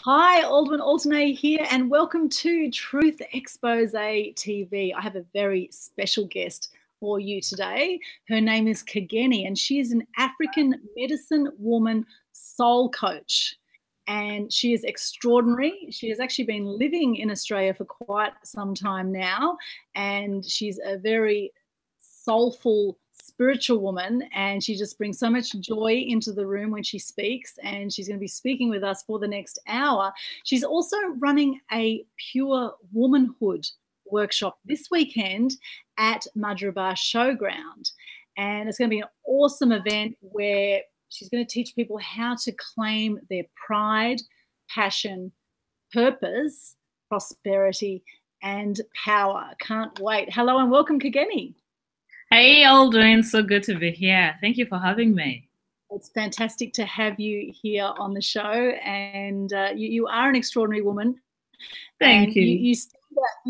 Hi, Aldwyn Altuney here, and welcome to Truth Xpose TV. I have a very special guest for you today. Her name is Kageni, and she is an African medicine woman soul coach. And she is extraordinary. She has actually been living in Australia for quite some time now, and she's a very soulful, spiritual woman, and she just brings so much joy into the room when she speaks, and she's going to be speaking with us for the next hour. She's also running a Pure Womanhood workshop this weekend at Mudgeeraba Showground, and it's going to be an awesome event where she's going to teach people how to claim their pride, passion, purpose, prosperity, and power. Can't wait. Hello and welcome, Kageni. Hey, Aldwyn, so good to be here. Thank you for having me. It's fantastic to have you here on the show, and you are an extraordinary woman. Thank you. You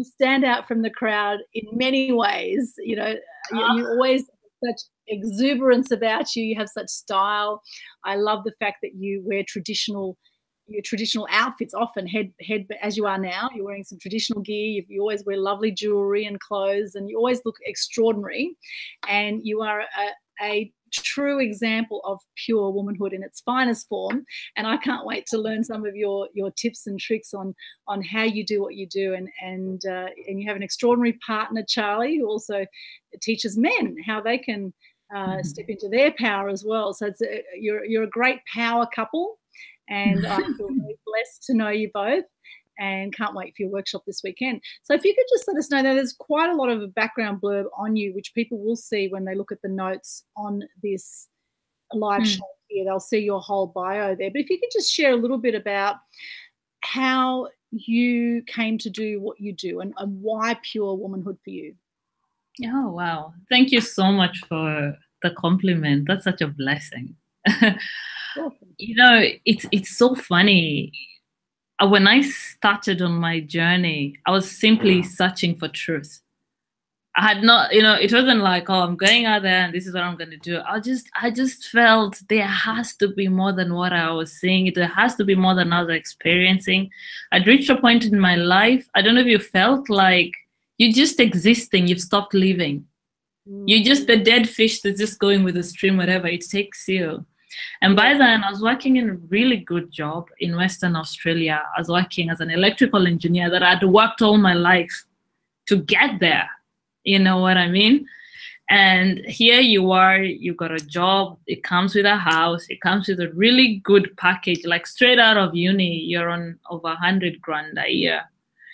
stand out from the crowd in many ways. You know, you always have such exuberance about you. You have such style. I love the fact that you wear your traditional outfits often, head as you are now. You're wearing some traditional gear. You always wear lovely jewelry and clothes, and you always look extraordinary. And you are a true example of pure womanhood in its finest form. And I can't wait to learn some of your tips and tricks on how you do what you do. And you have an extraordinary partner, Charlie, who also teaches men how they can step into their power as well. So you're a great power couple. And I feel very blessed to know you both, and can't wait for your workshop this weekend. So if you could just let us know that there's quite a lot of a background blurb on you, which people will see when they look at the notes on this live show here. They'll see your whole bio there. But if you could just share a little bit about how you came to do what you do and why pure womanhood for you. Oh, wow. Thank you so much for the compliment. That's such a blessing. You know, it's so funny. When I started on my journey, I was simply searching for truth. I had not, it wasn't like, oh, I'm going out there and this is what I'm going to do. I just felt there has to be more than what I was seeing. There has to be more than I was experiencing. I'd reached a point in my life, I don't know if you felt like you're just existing, you've stopped living. You're just the dead fish that's just going with the stream, whatever it takes you. And by then, I was working in a really good job in Western Australia. I was working as an electrical engineer that I'd worked all my life to get there. You know what I mean? And here you are, you got a job. It comes with a house. It comes with a really good package. Like straight out of uni, you're on over 100 grand a year.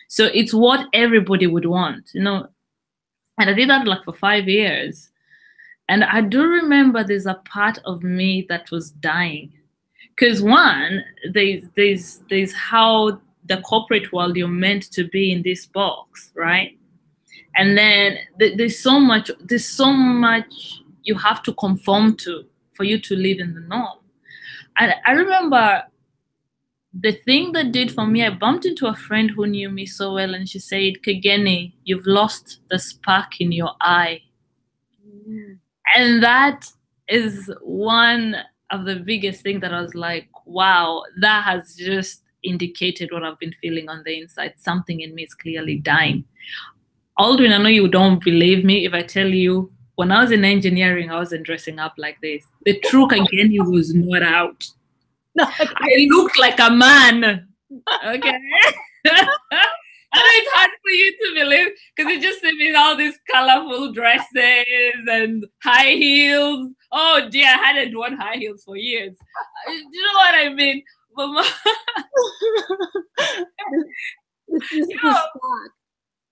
So it's what everybody would want, And I did that like for 5 years. And I do remember there's a part of me that was dying. Because one, there's how the corporate world you're meant to be in this box, right? And then there's so much you have to conform to for you to live in the norm. And I remember the thing that did for me, I bumped into a friend who knew me so well, and she said, Kageni, you've lost the spark in your eye. And that is one of the biggest things that I was like, wow, that has just indicated what I've been feeling on the inside. Something in me is clearly dying. Aldwyn, I know you don't believe me if I tell you, when I was in engineering, I wasn't dressing up like this. The true Kageni was not out. I looked like a man. Okay. I know it's hard for you to believe because you just see me in all these colorful dresses and high heels. Oh dear, I hadn't worn high heels for years. Do you know what I mean?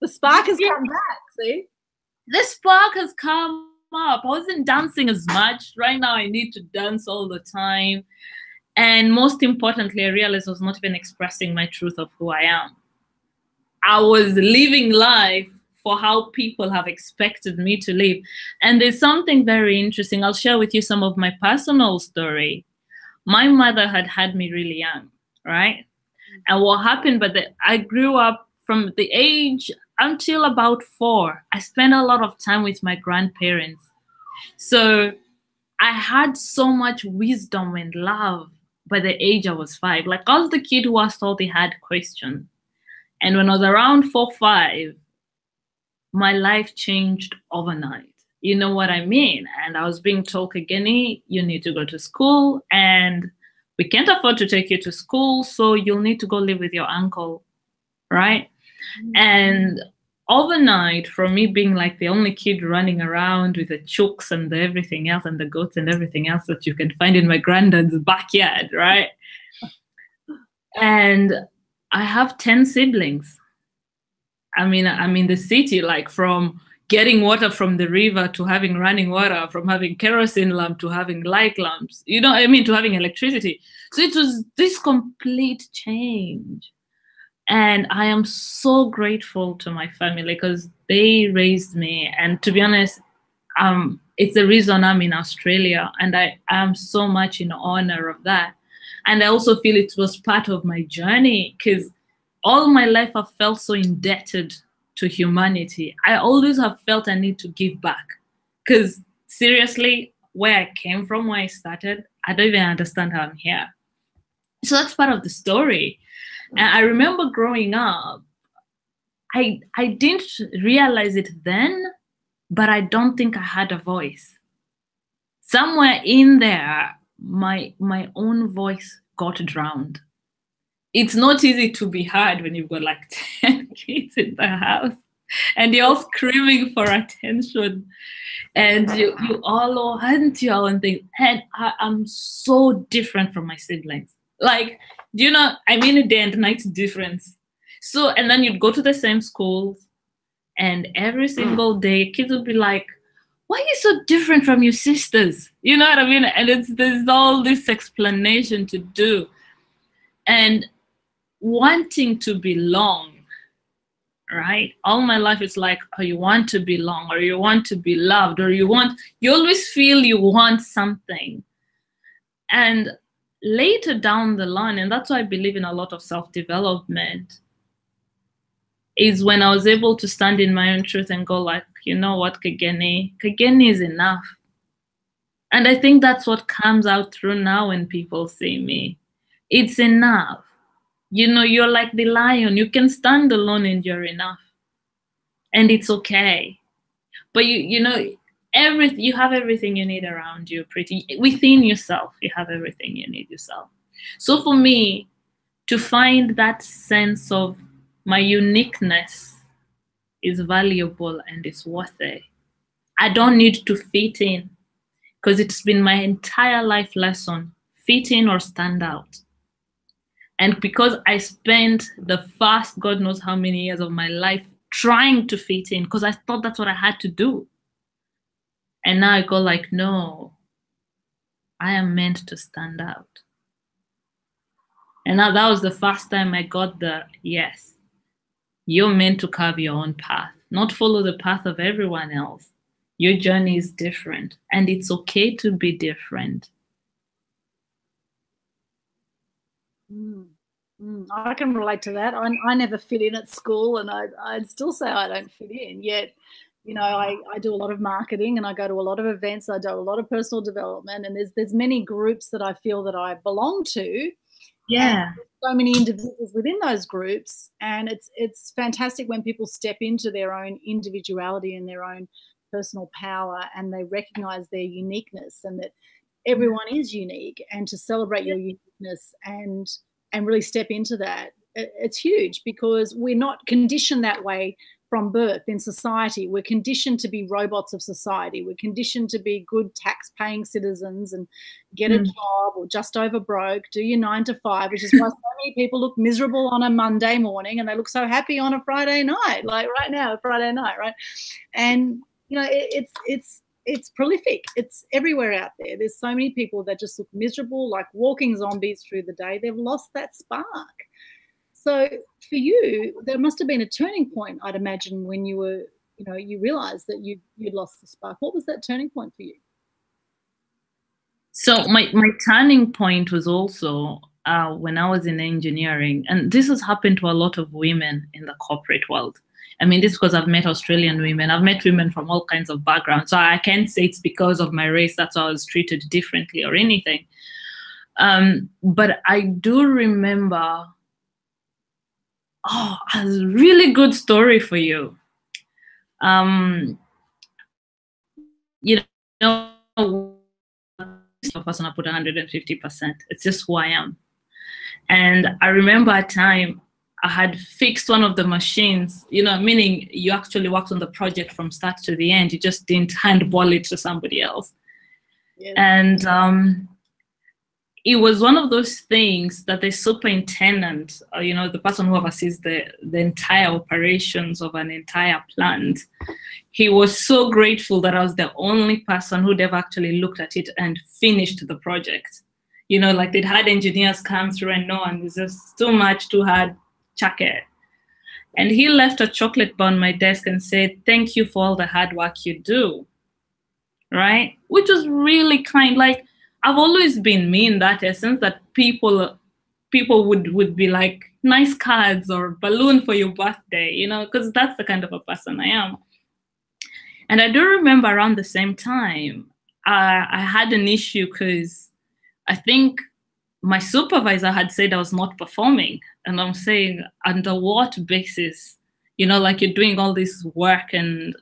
The spark has come back, see? The spark has come up. I wasn't dancing as much. Right now I need to dance all the time. And most importantly, I realized I was not even expressing my truth of who I am. I was living life for how people have expected me to live. And there's something very interesting. I'll share with you some of my personal story. My mother had me really young, right? And what happened, I grew up from the age until about 4. I spent a lot of time with my grandparents. So I had so much wisdom and love by the age I was 5. Like, I was the kid who asked all the hard questions. And when I was around 4, 5, my life changed overnight. You know what I mean? And I was being told, Kageni, you need to go to school, and we can't afford to take you to school, so you'll need to go live with your uncle, right? Mm-hmm. And overnight, from me being like the only kid running around with the chooks and the everything else and the goats and everything else that you can find in my granddad's backyard, right? And I have 10 siblings. I mean, I'm in the city, like from getting water from the river to having running water, from having kerosene lamp to having light lamps, you know what I mean, to having electricity. So it was this complete change. And I am so grateful to my family because they raised me. And to be honest, it's the reason I'm in Australia. And I am so much in honor of that. And I also feel it was part of my journey because all my life I've felt so indebted to humanity. I always have felt I need to give back because seriously, where I came from, where I started, I don't even understand how I'm here. So that's part of the story. And I remember growing up, I didn't realize it then, but I don't think I had a voice. Somewhere in there, my own voice got drowned. It's not easy to be heard when you've got like 10 kids in the house and you're all screaming for attention and you all are auntie and things. And I'm so different from my siblings. Like, do you know, I mean a day and night difference. So, and then you'd go to the same schools and every single day kids would be like, why are you so different from your sisters? You know what I mean? And there's all this explanation to do. And wanting to belong, right? All my life it's like, oh, you want to belong, or you want to be loved, or you always feel you want something. And later down the line, and that's why I believe in a lot of self-development, is when I was able to stand in my own truth and go like, you know what, Kageni is enough. And I think that's what comes out through now when people see me. It's enough. You know, you're like the lion. You can stand alone and you're enough. And it's okay. But you know, you have everything you need around you, within yourself. You have everything you need yourself. So for me, to find that sense of my uniqueness is valuable and it's worth it. I don't need to fit in because it's been my entire life lesson, fit in or stand out. And because I spent the first God knows how many years of my life trying to fit in because I thought that's what I had to do. And now I go like, no, I am meant to stand out. And now that was the first time I got the, yes, you're meant to carve your own path, not follow the path of everyone else. Your journey is different and it's okay to be different. I can relate to that. I never fit in at school and I'd still say I don't fit in. Yet, you know, I do a lot of marketing and I go to a lot of events. I do a lot of personal development and there's many groups that I feel that I belong to. Yeah. So many individuals within those groups. And it's fantastic when people step into their own individuality and their own personal power and they recognize their uniqueness and that everyone is unique, and to celebrate your uniqueness and really step into that. It's huge because we're not conditioned that way from birth in society. We're conditioned to be robots of society. We're conditioned to be good tax-paying citizens and get a job or just over broke, do your 9 to 5, which is why so many people look miserable on a Monday morning and they look so happy on a Friday night, like right now, Friday night, right? And, you know, it's prolific. It's everywhere out there. There's so many people that just look miserable, like walking zombies through the day. They've lost that spark. So for you, there must have been a turning point, I'd imagine, when you were, you know, you realized that you'd lost the spark. What was that turning point for you? So my turning point was also when I was in engineering, and this has happened to a lot of women in the corporate world. I mean, this is because I've met Australian women. I've met women from all kinds of backgrounds. So I can't say it's because of my race that's why I was treated differently or anything. But I do remember, oh, a really good story for you. You know, a person I put 150%. It's just who I am. And I remember a time I had fixed one of the machines, you know, meaning you actually worked on the project from start to the end. You just didn't handball it to somebody else. Yes. And it was one of those things that the superintendent, you know, the person who oversees the entire operations of an entire plant, he was so grateful that I was the only person who'd ever actually looked at it and finished the project. You know, like they'd had engineers come through and no, and it's just too much, too hard, chuck it. And he left a chocolate bar on my desk and said, "Thank you for all the hard work you do." Right? Which was really kind. Like, I've always been me in that essence, that people would be like, nice cards or balloon for your birthday, you know, because that's the kind of a person I am. And I do remember around the same time, I had an issue because I think my supervisor had said I was not performing. And I'm saying, under what basis? You know, like, you're doing all this work and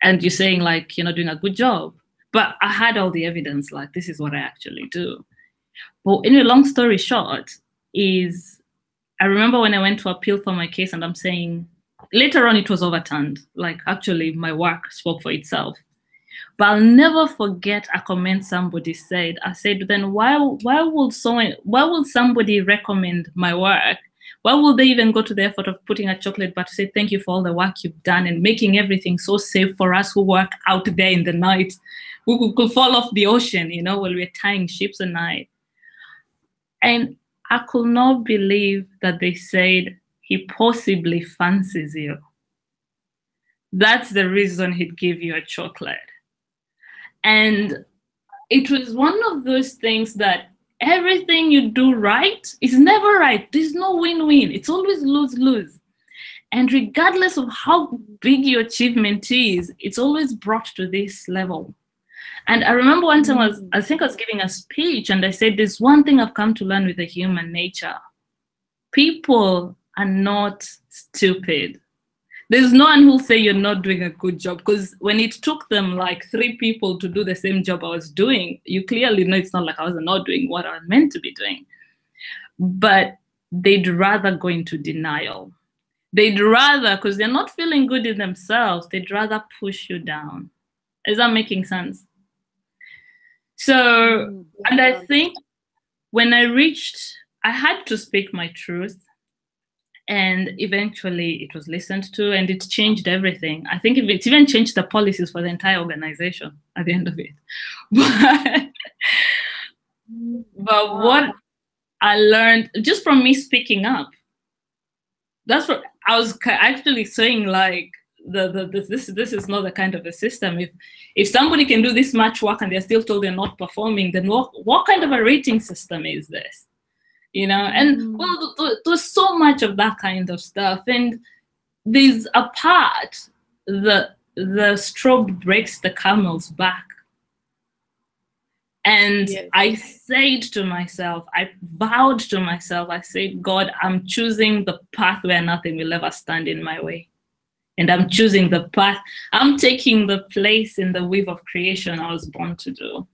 you're saying, like, you're not doing a good job. But I had all the evidence, like, this is what I actually do. But in a long story short, is I remember when I went to appeal for my case, and I'm saying, later on it was overturned. Like, actually my work spoke for itself. But I'll never forget a comment somebody said. I said, then why will somebody recommend my work? Why would they even go to the effort of putting a chocolate bar to say thank you for all the work you've done and making everything so safe for us who work out there in the night, who could fall off the ocean, you know, while we're tying ships at night. And I could not believe that they said he possibly fancies you. That's the reason he'd give you a chocolate. And it was one of those things that everything you do right is never right. There's no win-win. It's always lose-lose. And regardless of how big your achievement is, it's always brought to this level. And I remember one time I think I was giving a speech, and I said, there's one thing I've come to learn with the human nature. People are not stupid. There's no one who'll say you're not doing a good job, because when it took them like 3 people to do the same job I was doing, you clearly know it's not like I was not doing what I was meant to be doing. But they'd rather go into denial. They'd rather, because they're not feeling good in themselves, they'd rather push you down. Is that making sense? So, and I think when I had to speak my truth. And eventually it was listened to, and it changed everything. I think it even changed the policies for the entire organization at the end of it. But what I learned just from me speaking up, that's what I was actually saying, like, this is not the kind of a system. If somebody can do this much work and they're still told they're not performing, then what kind of a rating system is this? You know, and well, there's so much of that kind of stuff. And there's a part, the straw breaks the camel's back. And yes. I said to myself, I vowed to myself, I said, God, I'm choosing the path where nothing will ever stand in my way. And I'm choosing the path, I'm taking the place in the weave of creation I was born to do.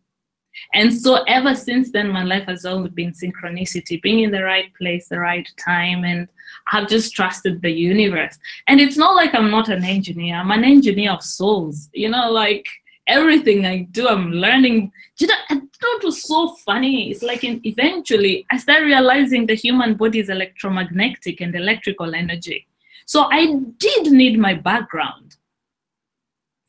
And so ever since then, my life has always been synchronicity, being in the right place, the right time, and I've just trusted the universe. And it's not like I'm not an engineer. I'm an engineer of souls. You know, like everything I do, I'm learning. You know, it was so funny. It's like eventually I started realizing the human body is electromagnetic and electrical energy. So I did need my background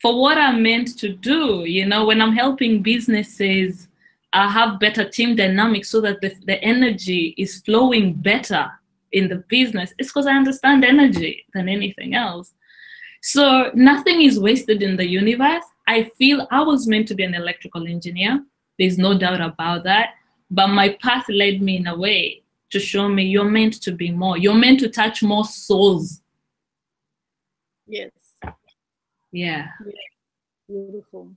for what I'm meant to do. You know, when I'm helping businesses have better team dynamics so that the energy is flowing better in the business, it's because I understand energy than anything else. So nothing is wasted in the universe. I feel I was meant to be an electrical engineer. There's no doubt about that. But my path led me in a way to show me you're meant to be more. You're meant to touch more souls. Yes. Yeah. Beautiful.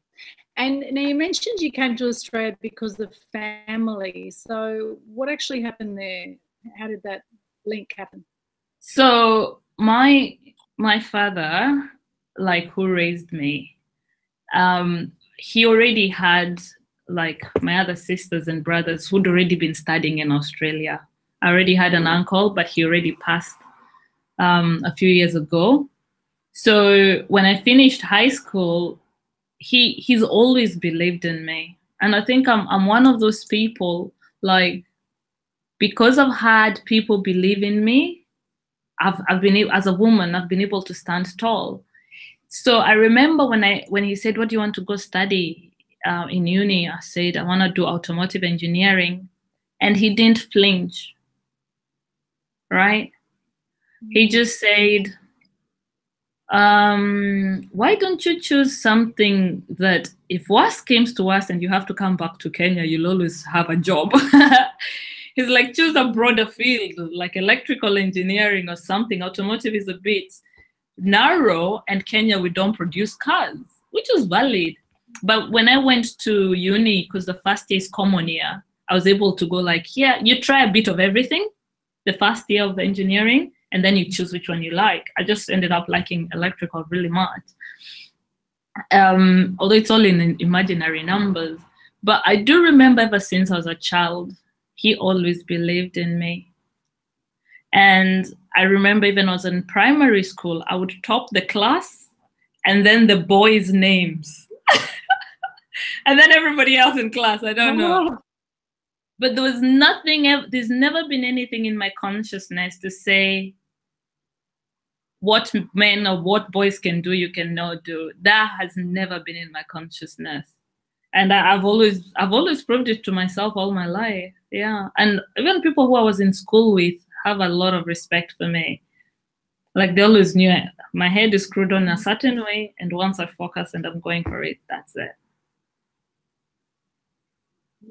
And now you mentioned you came to Australia because of family. So what actually happened there? How did that link happen? So my father, like, who raised me, he already had, like, my other sisters and brothers who'd already been studying in Australia. I already had an uncle, but he already passed a few years ago. So when I finished high school, he's always believed in me. And I think I'm one of those people, like, because I've had people believe in me, I've been able, as a woman, I've been able to stand tall. So I remember when he said, "What do you want to go study in uni?" I said, "I want to do automotive engineering," and he didn't flinch. Right? He just said, "Why don't you choose something that, if worse comes to worse and you have to come back to Kenya, you'll always have a job." He's like, "Choose a broader field, like electrical engineering or something. Automotive is a bit narrow, and Kenya, we don't produce cars," which was valid. But when I went to uni, because the first year is common year, I was able to go, like, yeah, you try a bit of everything the first year of the engineering, and then you choose which one you like. I just ended up liking electrical really much. Although it's all in imaginary numbers. But I do remember ever since I was a child, he always believed in me. And I remember even when I was in primary school, I would top the class and then the boys' names. And then everybody else in class, I don't know. But there was nothing, there's never been anything in my consciousness to say what men or what boys can do, you cannot do. That has never been in my consciousness. And I've always proved it to myself all my life. Yeah. And even people who I was in school with have a lot of respect for me. Like, they always knew my head is screwed on a certain way, and once I focus and I'm going for it, that's it.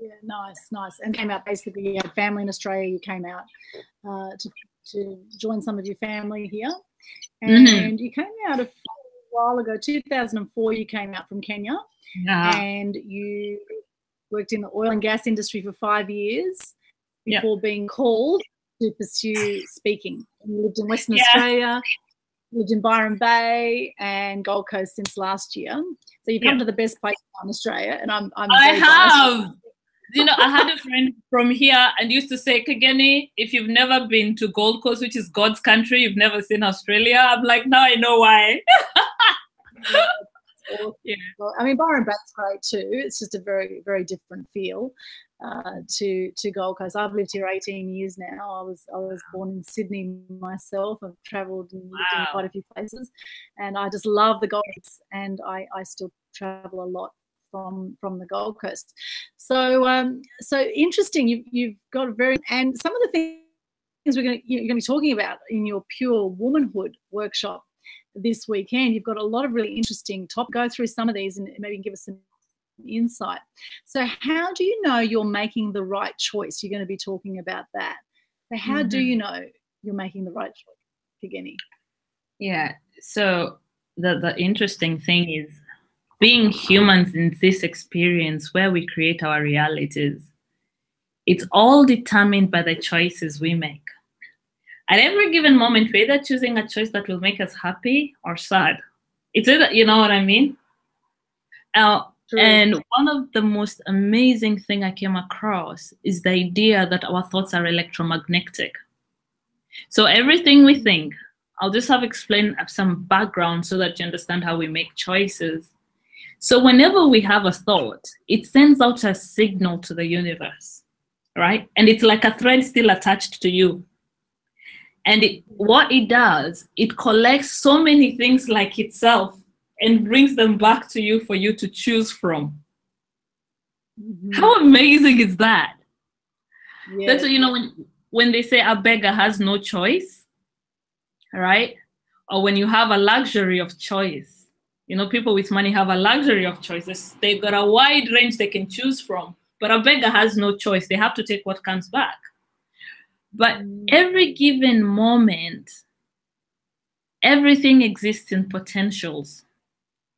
Yeah, nice. And came out, basically, you had family in Australia, you came out to join some of your family here. And you came out a while ago, 2004, you came out from Kenya. And you worked in the oil and gas industry for 5 years before being called to pursue speaking. You lived in Western Australia, lived in Byron Bay and Gold Coast since last year. So you've come to the best place in Australia, and I'm I have. You know, I had a friend from here and used to say, "Kageni, if you've never been to Gold Coast, which is God's country, you've never seen Australia." I'm like, now I know why. Well, I mean, Byron Bay's great too. It's just a very, very different feel to Gold Coast. I've lived here 18 years now. I was born in Sydney myself. I've travelled and lived in quite a few places, and I just love the Gold Coast, and I still travel a lot from the Gold Coast. So so interesting. You've got a very, and some of the things you're going to be talking about in your Pure Womanhood workshop this weekend. You've got a lot of really interesting topics. Go through some of these and maybe give us some insight. So how do you know you're making the right choice? You're going to be talking about that. So how do you know you're making the right choice, Kageni? Yeah. So the interesting thing is, being humans in this experience where we create our realities, it's all determined by the choices we make. At every given moment, we're either choosing a choice that will make us happy or sad. It's either, you know what I mean? And one of the most amazing thing I came across is the idea that our thoughts are electromagnetic. So everything we think, I'll just have explained some background so that you understand how we make choices. So whenever we have a thought, it sends out a signal to the universe, right? And it's like a thread still attached to you. And what it does, it collects so many things like itself and brings them back to you for you to choose from. How amazing is that? That's, you know, when they say a beggar has no choice, right? Or when you have a luxury of choice. You know, people with money have a luxury of choices. They've got a wide range they can choose from. But a beggar has no choice. They have to take what comes back. But every given moment, everything exists in potentials.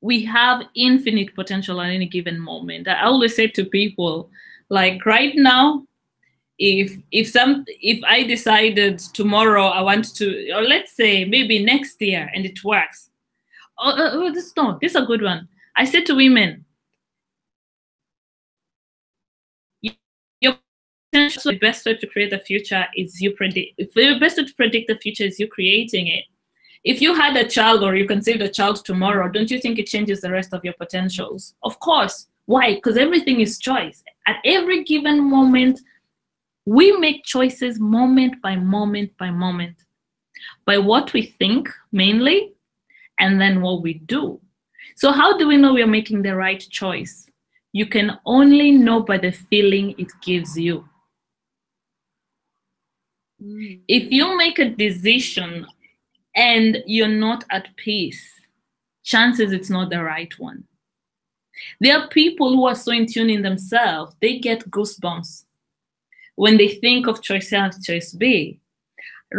we have infinite potential at any given moment. I always say to people, like right now, if I decided tomorrow I want to, or let's say maybe next year, and it works. This is a good one. I say to women, your potential, the best way to create the future is you predict. The best way to predict the future is you creating it. If you had a child or you conceived a child tomorrow, don't you think it changes the rest of your potentials? Of course. Why? Because everything is choice. At every given moment, we make choices moment by moment by moment, by what we think mainly, and then what we do. So how do we know we're making the right choice? You can only know by the feeling it gives you. If you make a decision and you're not at peace, chances it's not the right one. There are people who are so in tune in themselves, they get goosebumps when they think of choice A and choice B.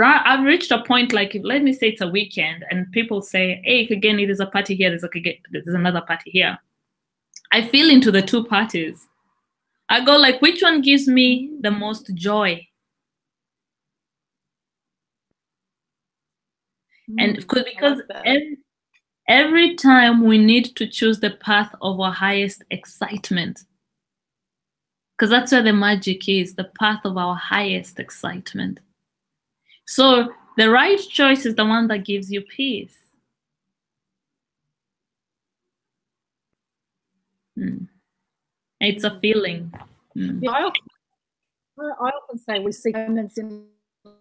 I've reached a point, like, let me say it's a weekend and people say, hey, Kageni, there's a party here, there's another party here. I feel into the two parties. I go like, which one gives me the most joy? And because every time we need to choose the path of our highest excitement, because that's where the magic is, the path of our highest excitement. So the right choice is the one that gives you peace. It's a feeling. Yeah, I often say we seek moments in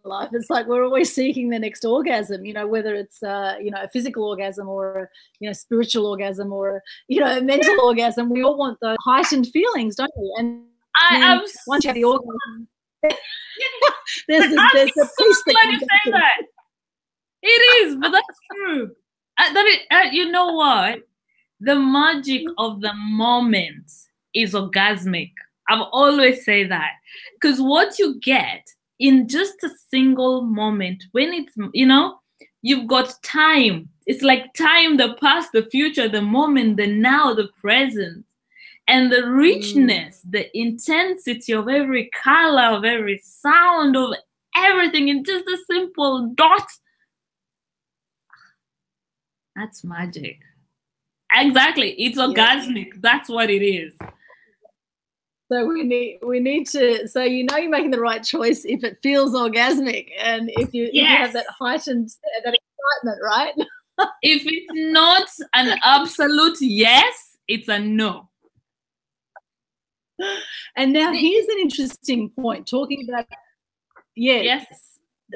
life. It's like we're always seeking the next orgasm, you know, whether it's you know, a physical orgasm or a, you know, spiritual orgasm or, you know, a mental orgasm. We all want those heightened feelings, don't we? And once you have the orgasm, there's the peace that you say that. It is, but that's true. You know what? The magic of the moment is orgasmic. I've always say that, because what you get in just a single moment, when it's, you know, you've got time. It's like time, the past, the future, the moment, the now, the present. And the richness, the intensity of every color, of every sound, of everything in just a simple dot. That's magic. Exactly. It's orgasmic. Yeah. That's what it is. So we need to, so you know you're making the right choice if it feels orgasmic and if you have that heightened, that excitement, right? If it's not an absolute yes, it's a no. And now here's an interesting point, talking about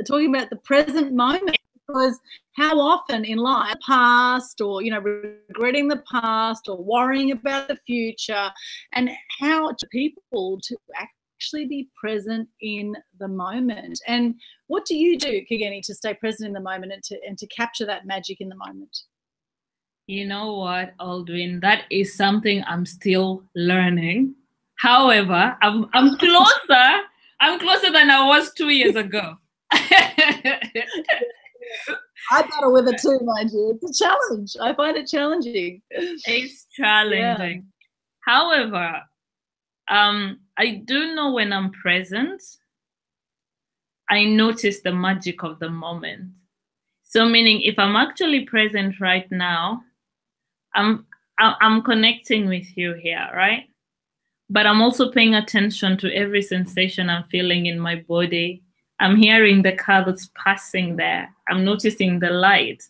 talking about the present moment, because how often in life, past, or, you know, regretting the past or worrying about the future, and how to people to actually be present in the moment. And what do you do, Kageni, to stay present in the moment and to capture that magic in the moment? You know what, Aldwyn, that is something I'm still learning. However, I'm closer. I'm closer than I was 2 years ago. I battle with it too, mind you. It's a challenge. I find it challenging. It's challenging. Yeah. However, I do know when I'm present, I notice the magic of the moment. So meaning if I'm actually present right now, I'm connecting with you here, right? But I'm also paying attention to every sensation I'm feeling in my body. I'm hearing the car that's passing there. I'm noticing the light.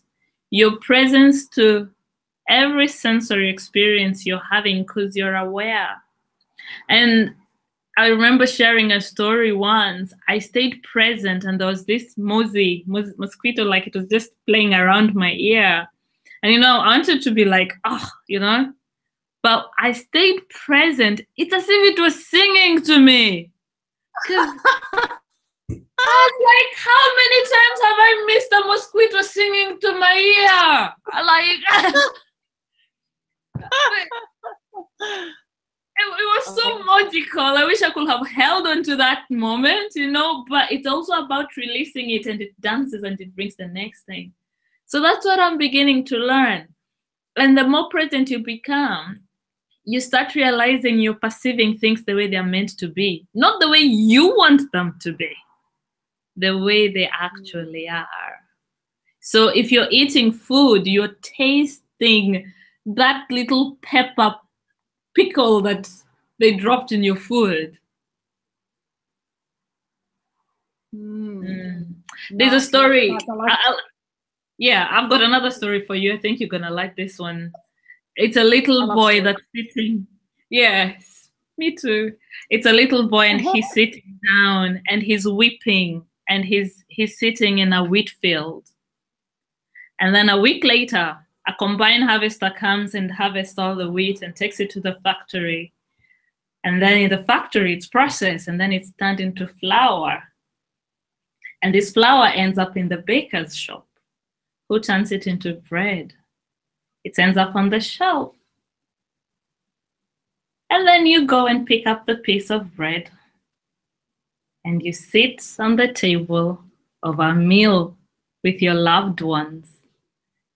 Your presence to every sensory experience you're having because you're aware. And I remember sharing a story once. I stayed present and there was this mosquito, like it was just playing around my ear. And, you know, I wanted to be like, oh, you know, but I stayed present. It's as if it was singing to me. Because I was like, how many times have I missed a mosquito singing to my ear? It was so magical. I wish I could have held on to that moment, you know, but it's also about releasing it, and it dances and it brings the next thing. So that's what I'm beginning to learn. And the more present you become, you start realizing you're perceiving things the way they're meant to be, not the way you want them to be, the way they actually are. So if you're eating food, you're tasting that little pepper pickle that they dropped in your food. There's a story. Yeah, I've got another story for you. I think you're going to like this one. It's a little boy that's sitting. Yes, me too. It's a little boy and he's sitting down and he's weeping and he's sitting in a wheat field. And then a week later, a combine harvester comes and harvests all the wheat and takes it to the factory. And then in the factory, it's processed and then it's turned into flour. And this flour ends up in the baker's shop, who turns it into bread. It ends up on the shelf. And then you go and pick up the piece of bread and you sit on the table of a meal with your loved ones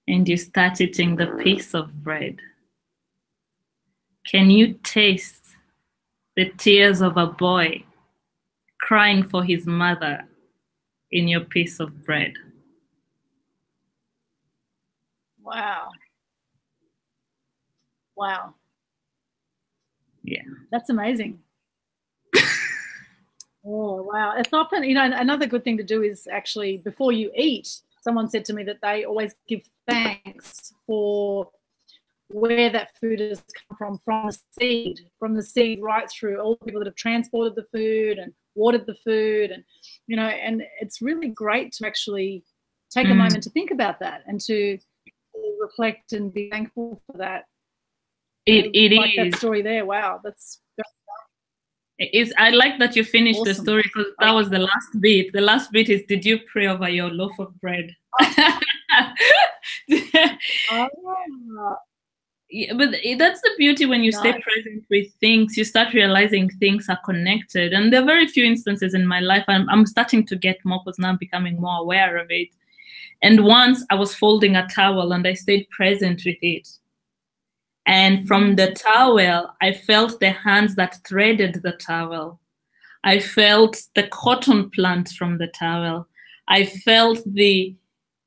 and you start eating the piece of bread. Can you taste the tears of a boy crying for his mother in your piece of bread? Wow. Wow. Yeah. That's amazing. Oh, wow. It's often, you know, another good thing to do is actually before you eat, someone said to me that they always give thanks for where that food has come from the seed right through all the people that have transported the food and watered the food. And, you know, and it's really great to actually take a moment to think about that and to reflect and be thankful for that. It like is. That story there. Wow. That's I like that you finished awesome. The story because that was the last bit. The last bit is, did you pray over your loaf of bread? Yeah, but that's the beauty when you stay present with things. You start realizing things are connected. And there are very few instances in my life. I'm starting to get more because now I'm becoming more aware of it. And once I was folding a towel and I stayed present with it. And from the towel, I felt the hands that threaded the towel. I felt the cotton plant from the towel. I felt the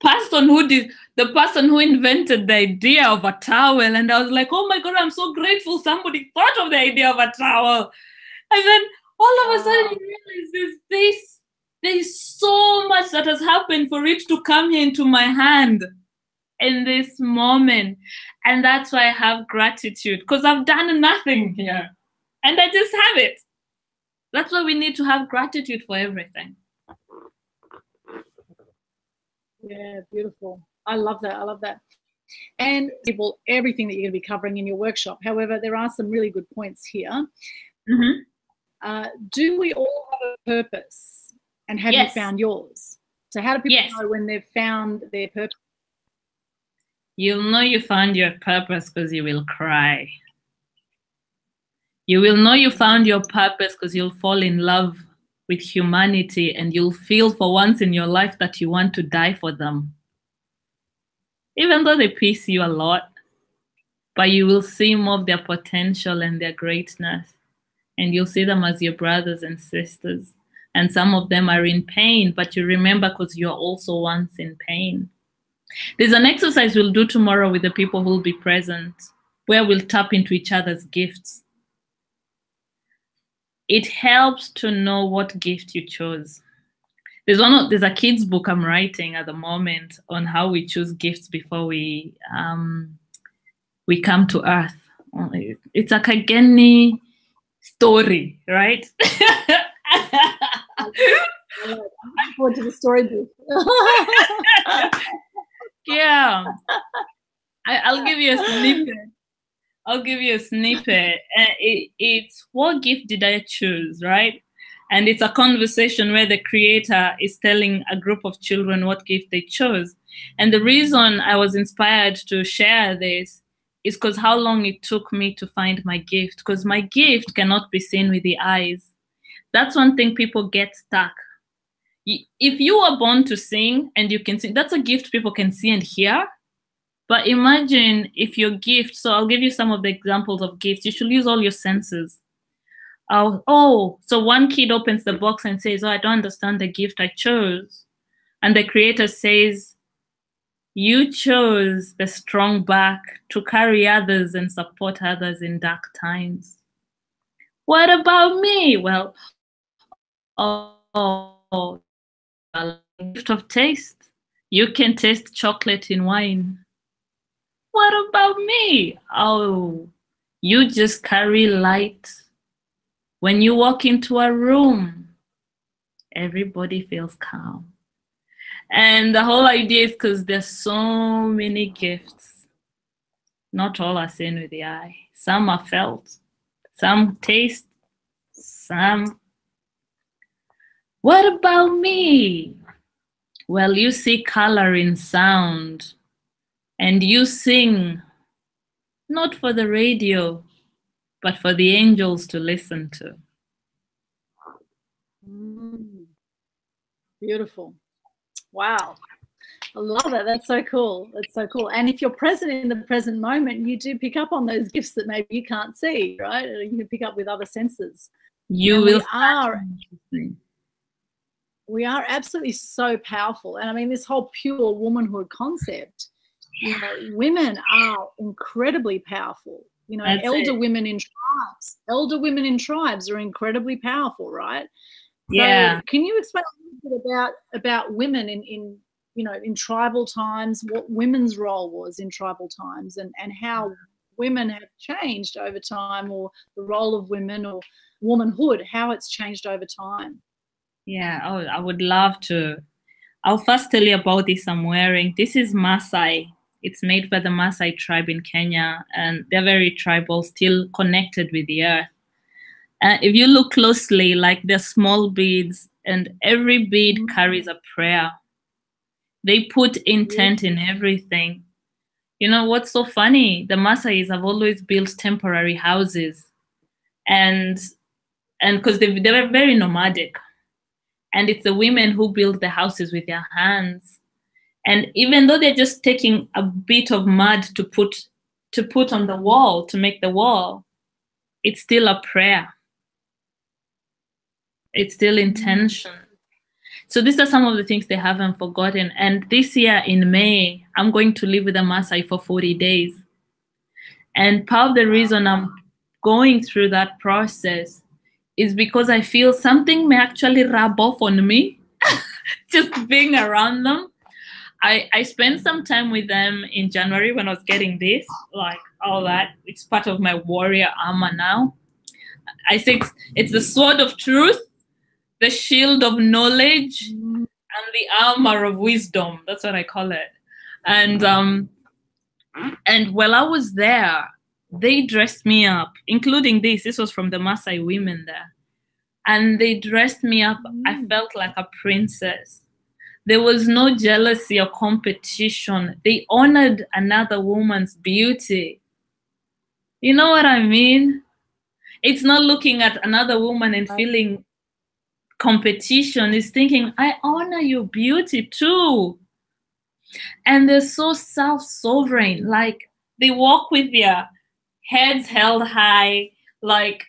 person who invented the idea of a towel. And I was like, oh my God, I'm so grateful somebody thought of the idea of a towel. And then all of a sudden I realized there's so much that has happened for it to come into my hand in this moment. And that's why I have gratitude, because I've done nothing here and I just have it. That's why we need to have gratitude for everything. Yeah, beautiful. I love that. I love that. And everything that you're going to be covering in your workshop. However, there are some really good points here. Do we all have a purpose? And have you found yours? So how do people know when they've found their purpose? You'll know you found your purpose because you will cry. You will know you found your purpose because you'll fall in love with humanity and you'll feel for once in your life that you want to die for them. Even though they piss you a lot, but you will see more of their potential and their greatness. And you'll see them as your brothers and sisters. And some of them are in pain, but you remember because you're also once in pain. There's an exercise we'll do tomorrow with the people who will be present, where we'll tap into each other's gifts. It helps to know what gift you chose. There's a kid's book I'm writing at the moment on how we choose gifts before we come to Earth. It's a Kageni story, right? I'm looking forward to the storybook. Yeah, I'll give you a snippet. It's what gift did I choose, right? And it's a conversation where the creator is telling a group of children what gift they chose. And the reason I was inspired to share this is because how long it took me to find my gift, because my gift cannot be seen with the eyes. That's one thing people get stuck. If you are born to sing and you can sing, that's a gift people can see and hear. But imagine if your gift, so I'll give you some of the examples of gifts. You should use all your senses. Oh, so one kid opens the box and says, oh, I don't understand the gift I chose. And the creator says, you chose the strong back to carry others and support others in dark times. What about me? Well, a gift of taste. You can taste chocolate in wine. What about me? Oh, you just carry light. When you walk into a room, everybody feels calm. And the whole idea is because there's so many gifts. Not all are seen with the eye. Some are felt, some taste, some. What about me? Well, you see color in sound, and you sing, not for the radio, but for the angels to listen to. Beautiful. Wow. I love it. That's so cool. That's so cool. And if you're present in the present moment, you do pick up on those gifts that maybe you can't see, right? Or you can pick up with other senses. You will. We are absolutely so powerful. And I mean, this whole pure womanhood concept, you know, women are incredibly powerful. You know, elder women in tribes are incredibly powerful, right? Yeah. So can you explain a little bit about women in you know, in tribal times, what women's role was in tribal times, and how women have changed over time, or the role of women or womanhood, how it's changed over time? Yeah, oh, I would love to. I'll first tell you about this I'm wearing. This is Maasai. It's made by the Maasai tribe in Kenya, and they're very tribal, still connected with the earth. If you look closely, like they're small beads, and every bead carries a prayer. They put intent in everything. You know what's so funny? The Maasais have always built temporary houses, and because they were very nomadic, and it's the women who build the houses with their hands. And even though they're just taking a bit of mud to put on the wall, to make the wall, it's still a prayer. It's still intention. So these are some of the things they haven't forgotten. And this year in May, I'm going to live with a Maasai for 40 days. And part of the reason I'm going through that process is because I feel something may actually rub off on me, just being around them. I spent some time with them in January when I was getting this, like all that. It's part of my warrior armor now. I say it's the sword of truth, the shield of knowledge, and the armor of wisdom. That's what I call it. And while I was there, they dressed me up, including this. This was from the Maasai women there. And they dressed me up. I felt like a princess. There was no jealousy or competition. They honored another woman's beauty. You know what I mean? It's not looking at another woman and feeling competition. It's thinking, I honor your beauty too. And they're so self-sovereign. Like, they walk with their heads held high. Like,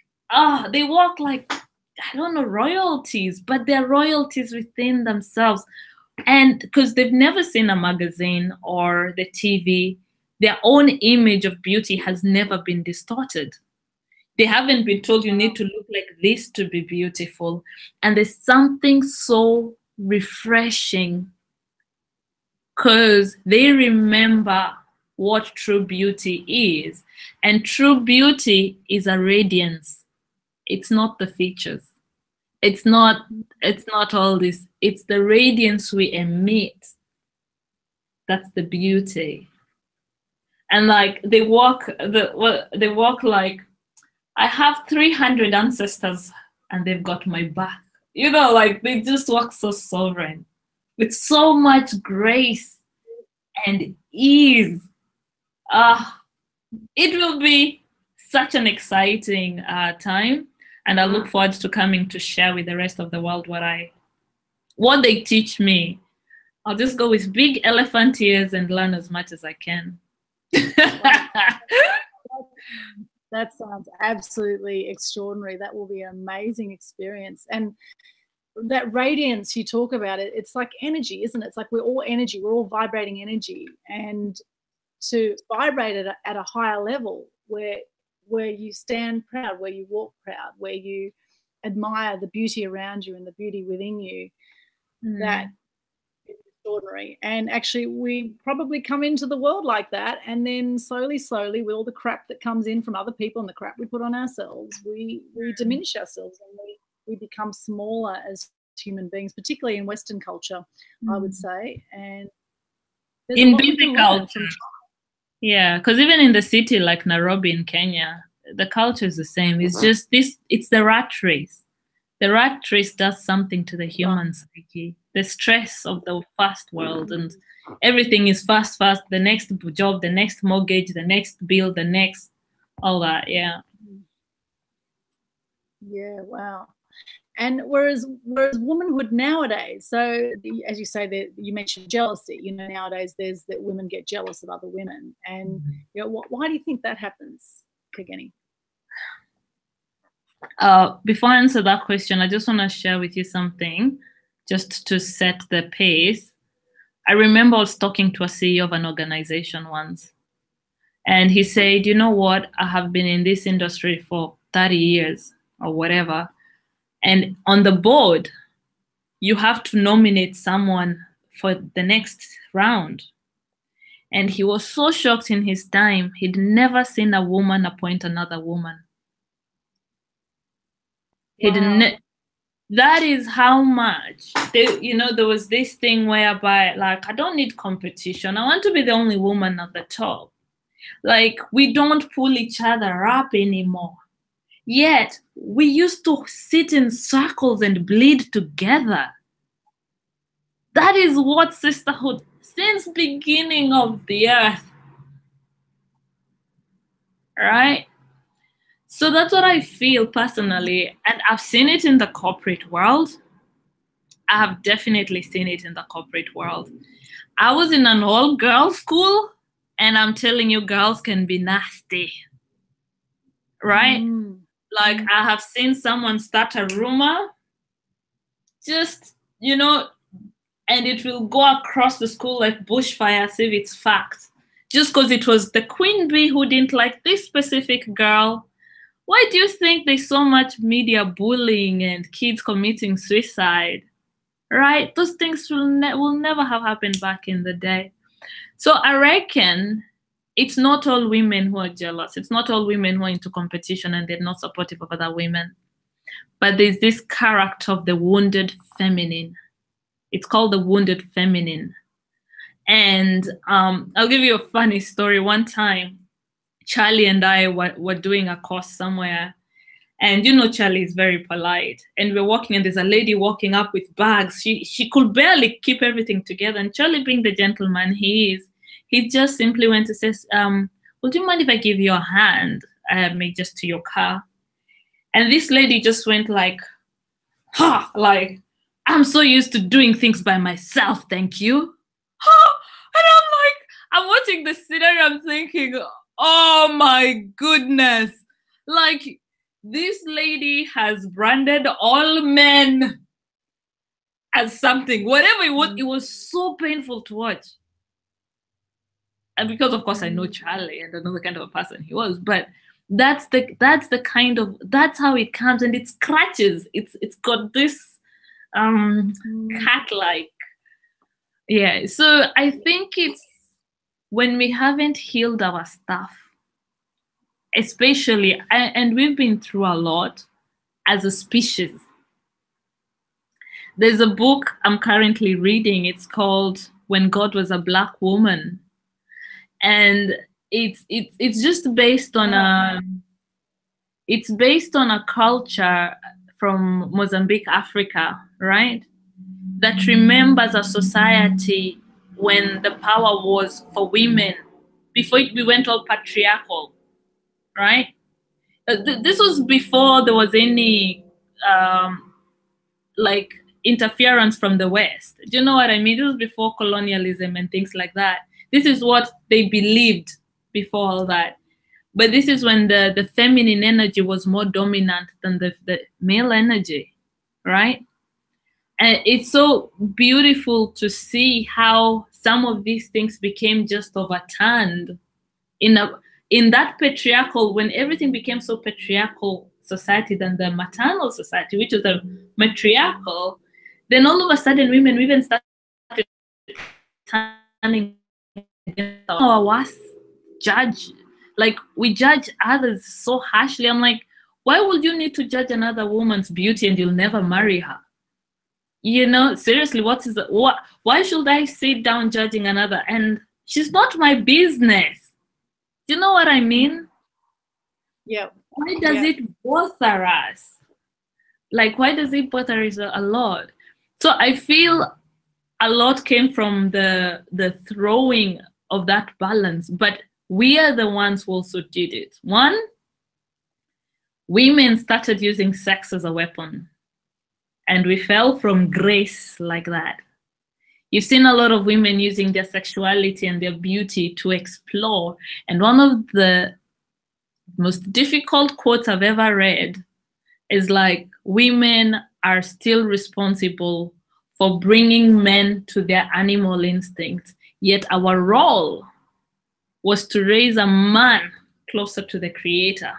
they walk like, I don't know, royalties, but they're royalties within themselves. And because they've never seen a magazine or the TV, their own image of beauty has never been distorted. They haven't been told you need to look like this to be beautiful. And there's something so refreshing because they remember what true beauty is. And true beauty is a radiance. It's not the features. It's not all this. It's the radiance we emit. That's the beauty. And like they walk like, I have 300 ancestors and they've got my back. You know, like they just walk so sovereign with so much grace and ease. It will be such an exciting time. And I look forward to coming to share with the rest of the world what they teach me. I'll just go with big elephant ears and learn as much as I can. That sounds absolutely extraordinary. That will be an amazing experience. And that radiance you talk about, it's like energy, isn't it? It's like we're all energy. We're all vibrating energy. And to vibrate at a higher level where you stand proud, where you walk proud, where you admire the beauty around you and the beauty within you, that is extraordinary. And actually, we probably come into the world like that, and then slowly, with all the crap that comes in from other people and the crap we put on ourselves, we diminish ourselves, and we become smaller as human beings, particularly in Western culture, I would say. And in busy culture. Yeah, because even in the city like Nairobi in Kenya, the culture is the same. It's just it's the rat race. The rat race does something to the human psyche. The stress of the fast world, and everything is fast. The next job, the next mortgage, the next bill, the next, all that, yeah. Yeah, wow. And whereas womanhood nowadays, so as you say, that you mentioned jealousy, nowadays there's that women get jealous of other women. And why do you think that happens, Kageni? Before I answer that question, I just want to share with you something just to set the pace. I remember I was talking to a CEO of an organization once, and he said, you know what, I have been in this industry for 30 years or whatever. And on the board, you have to nominate someone for the next round. And he was so shocked in his time. He'd never seen a woman appoint another woman. Wow. That is how much, there was this thing whereby, like, I don't need competition. I want to be the only woman at the top. Like, we don't pull each other up anymore. Yet, we used to sit in circles and bleed together. That is what sisterhood, since beginning of the earth, right? So that's what I feel personally, and I've seen it in the corporate world. I have definitely seen it in the corporate world. I was in an all-girls school, and I'm telling you, girls can be nasty, right? Like, I have seen someone start a rumor, just, and it will go across the school like bushfire as if it's fact. Just because it was the queen bee who didn't like this specific girl. Why do you think there's so much media bullying and kids committing suicide? Right? Those things will never have happened back in the day. So I reckon it's not all women who are jealous. It's not all women who are into competition and they're not supportive of other women. But there's this character of the wounded feminine. It's called the wounded feminine. And I'll give you a funny story. One time, Charlie and I were doing a course somewhere. And Charlie is very polite. And we're walking, and there's a lady walking up with bags. She could barely keep everything together. And Charlie, being the gentleman he is, he just simply went to say, well, do you mind if I give you a hand, maybe just to your car? And this lady just went like, ha, like, I'm so used to doing things by myself, thank you. Ha! And I'm watching the scenario, I'm thinking, oh my goodness. Like, this lady has branded all men as something, whatever it was so painful to watch. And because, of course, I know Charlie and I know the kind of a person he was, but that's how it comes, and it scratches. It's got this cat-like. Yeah, so I think it's when we haven't healed our stuff, especially, and we've been through a lot as a species. There's a book I'm currently reading. It's called When God Was a Black Woman. And it's just based on a culture from Mozambique, Africa, right? That remembers a society when the power was for women, before we went all patriarchal, right? This was before there was any like interference from the West. Do you know what I mean? This was before colonialism and things like that. This is what they believed before all that. But this is when the feminine energy was more dominant than the male energy, right? And it's so beautiful to see how some of these things became just overturned in that patriarchal, when everything became so patriarchal society than the maternal society, which is the matriarchal, then all of a sudden women started turning against our worst judge. Like, we judge others so harshly. I'm like, why would you need to judge another woman's beauty and you'll never marry her? You know, seriously, why should I sit down judging another? And she's not my business. Do you know what I mean? Yeah. Why does it bother us? Like, why does it bother us a lot? So I feel a lot came from the throwing of that balance, but we are the ones who also did it. One, women started using sex as a weapon, and we fell from grace like that. You've seen a lot of women using their sexuality and their beauty to explore. And one of the most difficult quotes I've ever read is like, women are still responsible for bringing men to their animal instincts, yet our role was to raise a man closer to the creator.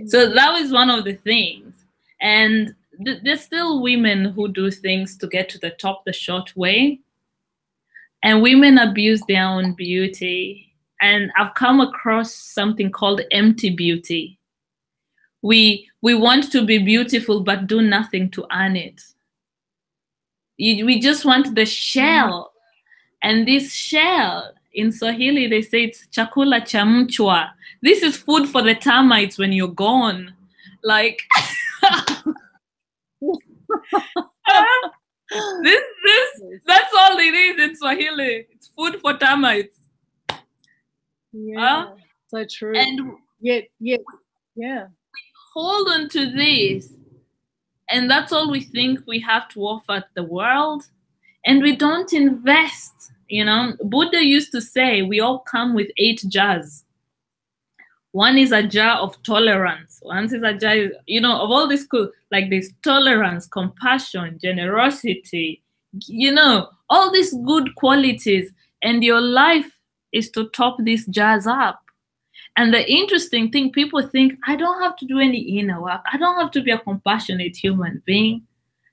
So that was one of the things. And there's still women who do things to get to the top the short way. And women abuse their own beauty. And I've come across something called empty beauty. We want to be beautiful, but do nothing to earn it. We just want the shell. And this shell, in Swahili, they say it's chakula cha mchwa. This is food for the termites when you're gone. Like, that's all it is in Swahili. It's food for termites. Yeah, so true. And yeah. Hold on to this, and that's all we think we have to offer the world, and we don't invest. You know, Buddha used to say we all come with 8 jars. One is a jar of tolerance. One is a jar, you know, of all this like this tolerance, compassion, generosity, you know, all these good qualities, and your life is to top these jars up. And the interesting thing, people think, I don't have to do any inner work. I don't have to be a compassionate human being.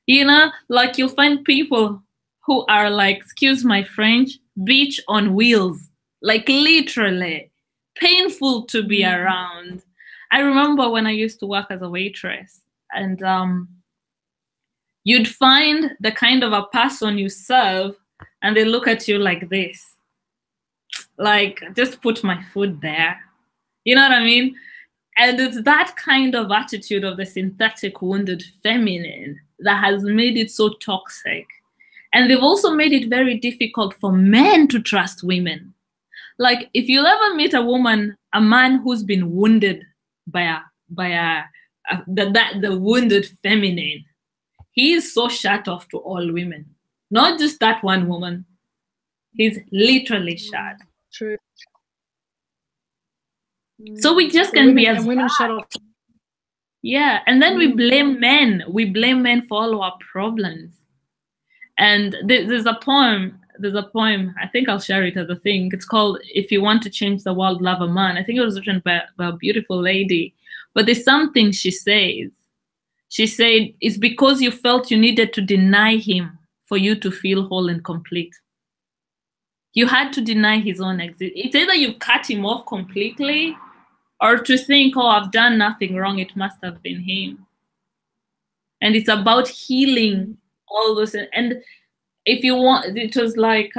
You know, like you'll find people who are like, excuse my French, bitch on wheels. Like literally painful to be around. I remember when I used to work as a waitress, and you'd find the kind of a person you serve and they look at you like this. Like, just put my food there. You know what I mean? And it's that kind of attitude of the synthetic wounded feminine that has made it so toxic. And they've also made it very difficult for men to trust women. Like, if you'll ever meet a man who's been wounded by the wounded feminine, he is so shut off to all women. Not just that one woman. He's literally shut. True. So we just can be as women shut off. Yeah, and then we blame men. We blame men for all our problems. And there's a poem, I think I'll share it as a thing. It's called If You Want to Change the World, Love a Man. I think it was written by a beautiful lady. But there's something she says. She said, it's because you felt you needed to deny him for you to feel whole and complete. You had to deny his own existence. It's either you've cut him off completely, or to think, oh, I've done nothing wrong, it must have been him. And it's about healing all those. And if you want, it was like,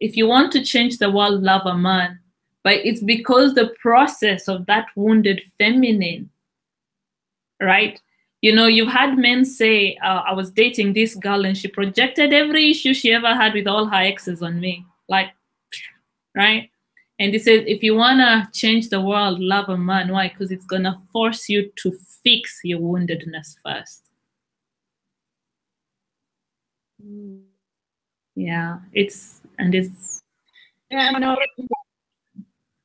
if you want to change the world, love a man. But it's because the process of that wounded feminine, right? You know, you've had men say, I was dating this girl and she projected every issue she ever had with all her exes on me. Like, right? And he says, if you want to change the world, love a man. Why? Because it's going to force you to fix your woundedness first. Yeah, it's Yeah, I know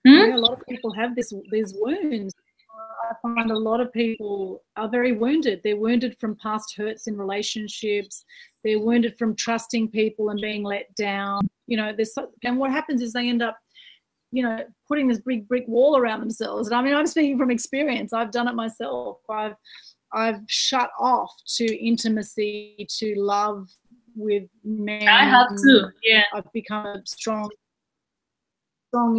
a lot of people have these wounds. I find a lot of people are very wounded. They're wounded from past hurts in relationships. They're wounded from trusting people and being let down. You know, and what happens is they end up, you know, putting this big brick wall around themselves. And I mean, I'm speaking from experience. I've done it myself. I've shut off to intimacy, to love with men. I have too. Yeah. I've become a strong,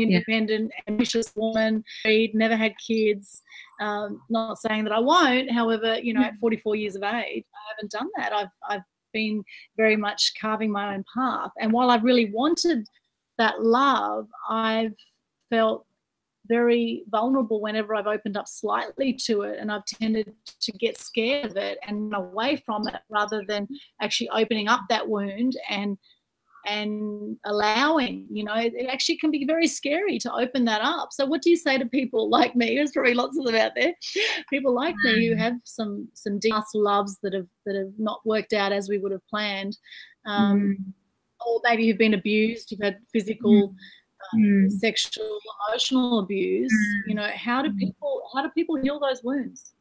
independent, ambitious woman. Never had kids. Not saying that I won't. However, you know, at 44 years of age, I haven't done that. I've been very much carving my own path. And while I've really wanted that love, I've felt very vulnerable whenever I've opened up slightly to it, and I've tended to get scared of it and run away from it rather than actually opening up that wound and allowing. You know, it actually can be very scary to open that up. So what do you say to people like me? There's probably lots of them out there, people like me who have some deep loves that have not worked out as we would have planned, or maybe you've been abused, you've had physical, sexual, emotional abuse. You know, how do people heal those wounds?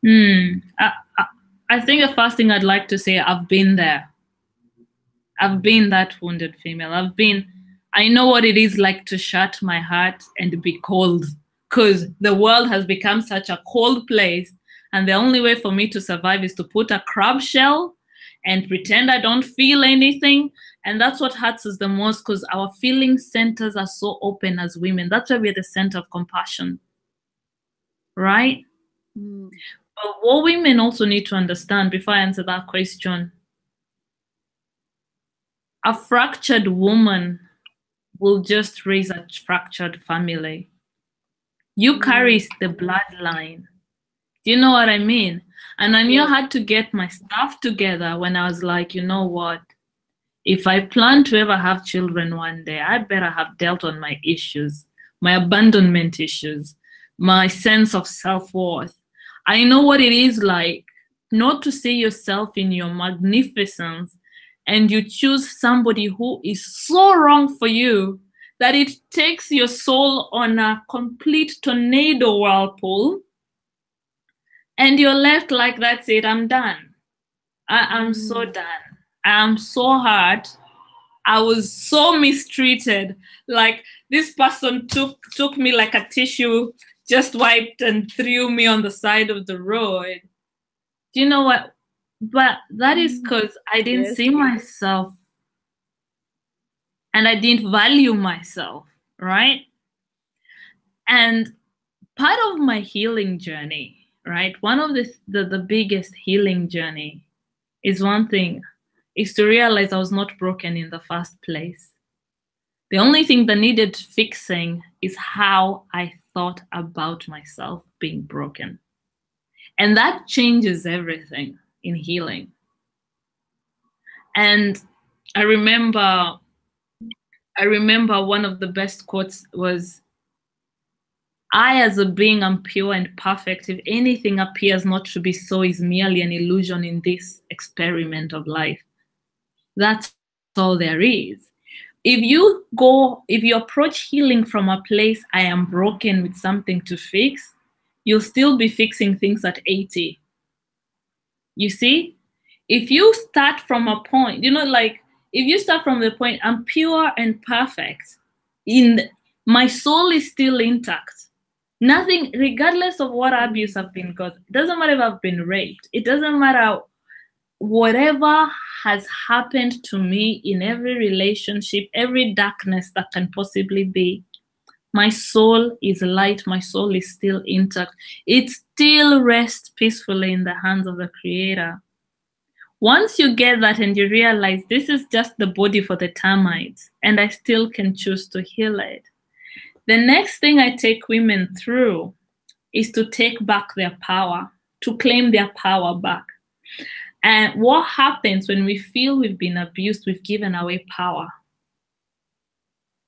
I think the first thing I'd like to say, I've been there. I've been that wounded female. I know what it is like to shut my heart and be cold, because the world has become such a cold place, and the only way for me to survive is to put a crab shell and pretend I don't feel anything. And that's what hurts us the most, because our feeling centers are so open as women. That's why we're the center of compassion, right? But what women also need to understand, before I answer that question, a fractured woman will just raise a fractured family. You carry the bloodline. Do you know what I mean? And I knew I had to get my stuff together when I was like, you know what? If I plan to ever have children one day, I better have dealt on my issues, my abandonment issues, my sense of self-worth. I know what it is like not to see yourself in your magnificence, and you choose somebody who is so wrong for you that it takes your soul on a complete tornado whirlpool, and you're left like, that's it, I'm done. I'm so done. I'm so hurt. I was so mistreated. Like, this person took me like a tissue, just wiped and threw me on the side of the road. Do you know what? But that is because I didn't see myself, and I didn't value myself, right? And part of my healing journey, right? One of the biggest healing journey is one thing, is to realize I was not broken in the first place. The only thing that needed fixing is how I thought about myself being broken. And that changes everything in healing. And I remember one of the best quotes was, I as a being am pure and perfect. If anything appears not to be so, is merely an illusion in this experiment of life. That's all there is. If you approach healing from a place, I am broken with something to fix, you'll still be fixing things at 80. You see? If you start from a point, if you start from the point, I'm pure and perfect, my soul is still intact. Nothing, regardless of what abuse I've been caused, it doesn't matter if I've been raped, it doesn't matter whatever has happened to me in every relationship, every darkness that can possibly be, my soul is light, my soul is still intact. It still rests peacefully in the hands of the Creator. Once you get that and you realize this is just the body for the termites, and I still can choose to heal it, the next thing I take women through is to take back their power, to claim their power back. And what happens when we feel we've been abused, we've given away power,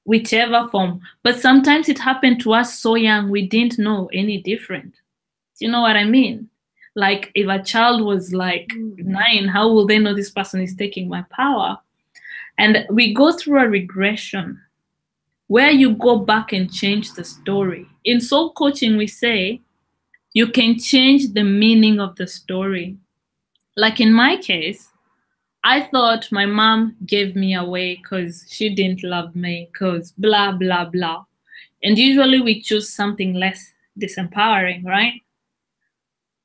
whichever form. But sometimes it happened to us so young, we didn't know any different. Do you know what I mean? Like, if a child was like 9, how will they know this person is taking my power? And we go through a regression. where you go back and change the story. In soul coaching, we say you can change the meaning of the story. Like in my case, I thought my mom gave me away because she didn't love me, because blah, blah, blah. And usually we choose something less disempowering, right?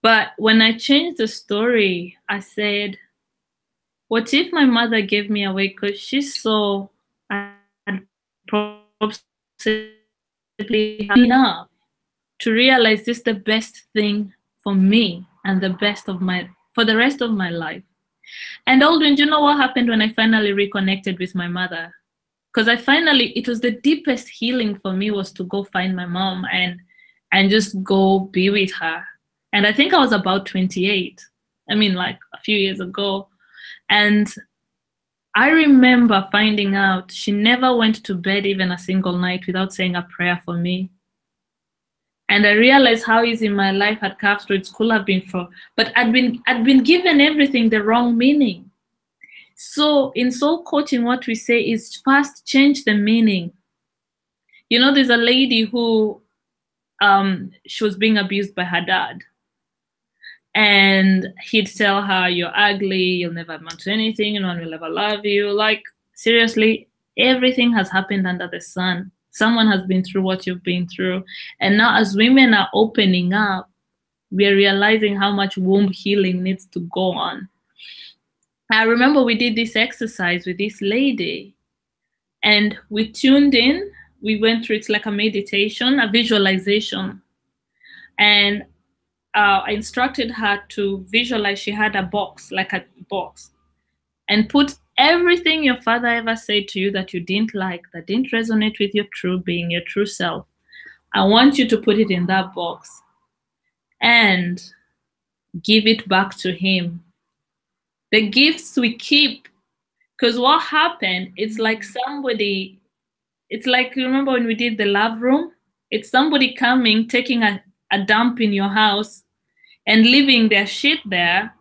But when I changed the story, I said, what if my mother gave me away because she saw I had possibly enough to realize this is the best thing for me and the best of for the rest of my life. And Aldwyn, do you know what happened when I finally reconnected with my mother? Because it was the deepest healing for me was to go find my mom and just go be with her. And I think I was about 28. I mean, like a few years ago. And I remember finding out she never went to bed even a single night without saying a prayer for me. And I realized how easy my life had carved through. It could have been but I'd been given everything the wrong meaning. So in soul coaching, what we say is first change the meaning. You know, there's a lady who she was being abused by her dad. And he'd tell her, you're ugly, you'll never amount to anything, no one will ever love you. Like, seriously, everything has happened under the sun. Someone has been through what you've been through. And now as women are opening up, we are realizing how much womb healing needs to go on. I remember we did this exercise with this lady and we tuned in. We went through, it's like a meditation, a visualization. And I instructed her to visualize she had a box, like a box, and put everything your father ever said to you that you didn't like, that didn't resonate with your true being, your true self. I want you to put it in that box and give it back to him. The gifts we keep, because what happened, it's like somebody, it's like, remember when we did the love room? It's somebody coming, taking a dump in your house and leaving their shit there,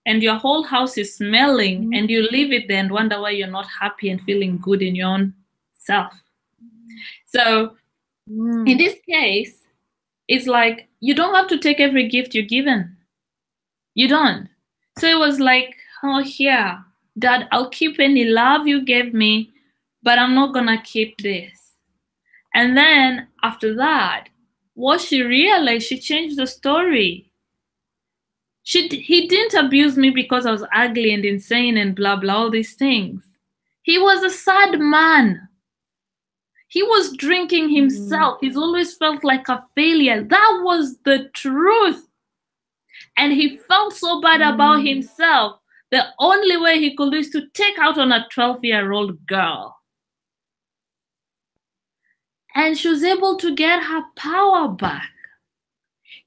and your whole house is smelling, and you leave it there and wonder why you're not happy and feeling good in your own self. So in this case, it's like, you don't have to take every gift you're given. You don't. So it was like, oh, here, Dad, I'll keep any love you gave me, but I'm not gonna keep this. And then after that, what she realized, she changed the story. He didn't abuse me because I was ugly and insane and blah, blah, all these things. He was a sad man. He was drinking himself. He's always felt like a failure. That was the truth. And he felt so bad about himself. The only way he could do is to take out on a 12-year-old girl. And she was able to get her power back.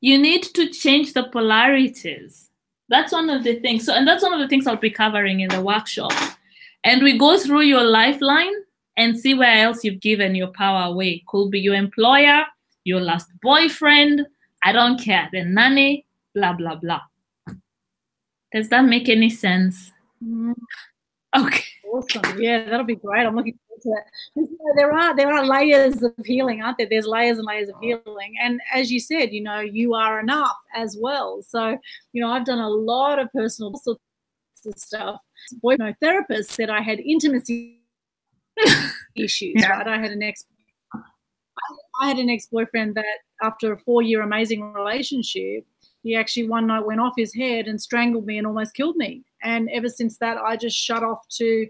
You need to change the polarities. That's one of the things. And that's one of the things I'll be covering in the workshop. And we go through your lifeline and see where else you've given your power away. Could be your employer, your last boyfriend, I don't care, the nanny, blah, blah, blah. Does that make any sense? Okay. Awesome. Yeah, that'll be great. I'm looking forward to that. There are layers of healing, aren't there? There's layers and layers of healing. And as you said, you know, you are enough as well. So, you know, I've done a lot of personal sorts of stuff. Boyfriend therapist said I had intimacy issues, right? I had an ex-boyfriend that after a 4-year amazing relationship, he actually one night went off his head and strangled me and almost killed me. And ever since that, I just shut off to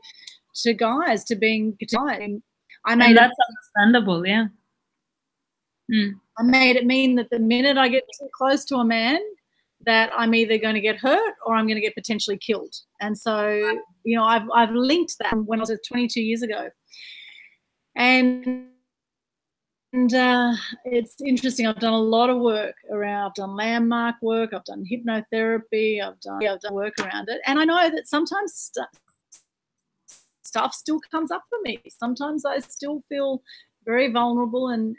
guys, to being guys. And that's understandable, yeah. I made it mean that the minute I get too close to a man, that I'm either going to get hurt or I'm going to get potentially killed. And so, you know, I've linked that when I was 22 years ago. And it's interesting. I've done a lot of work around. I've done landmark work. I've done hypnotherapy. I've done work around it. And I know that sometimes stuff still comes up for me. Sometimes I still feel very vulnerable, and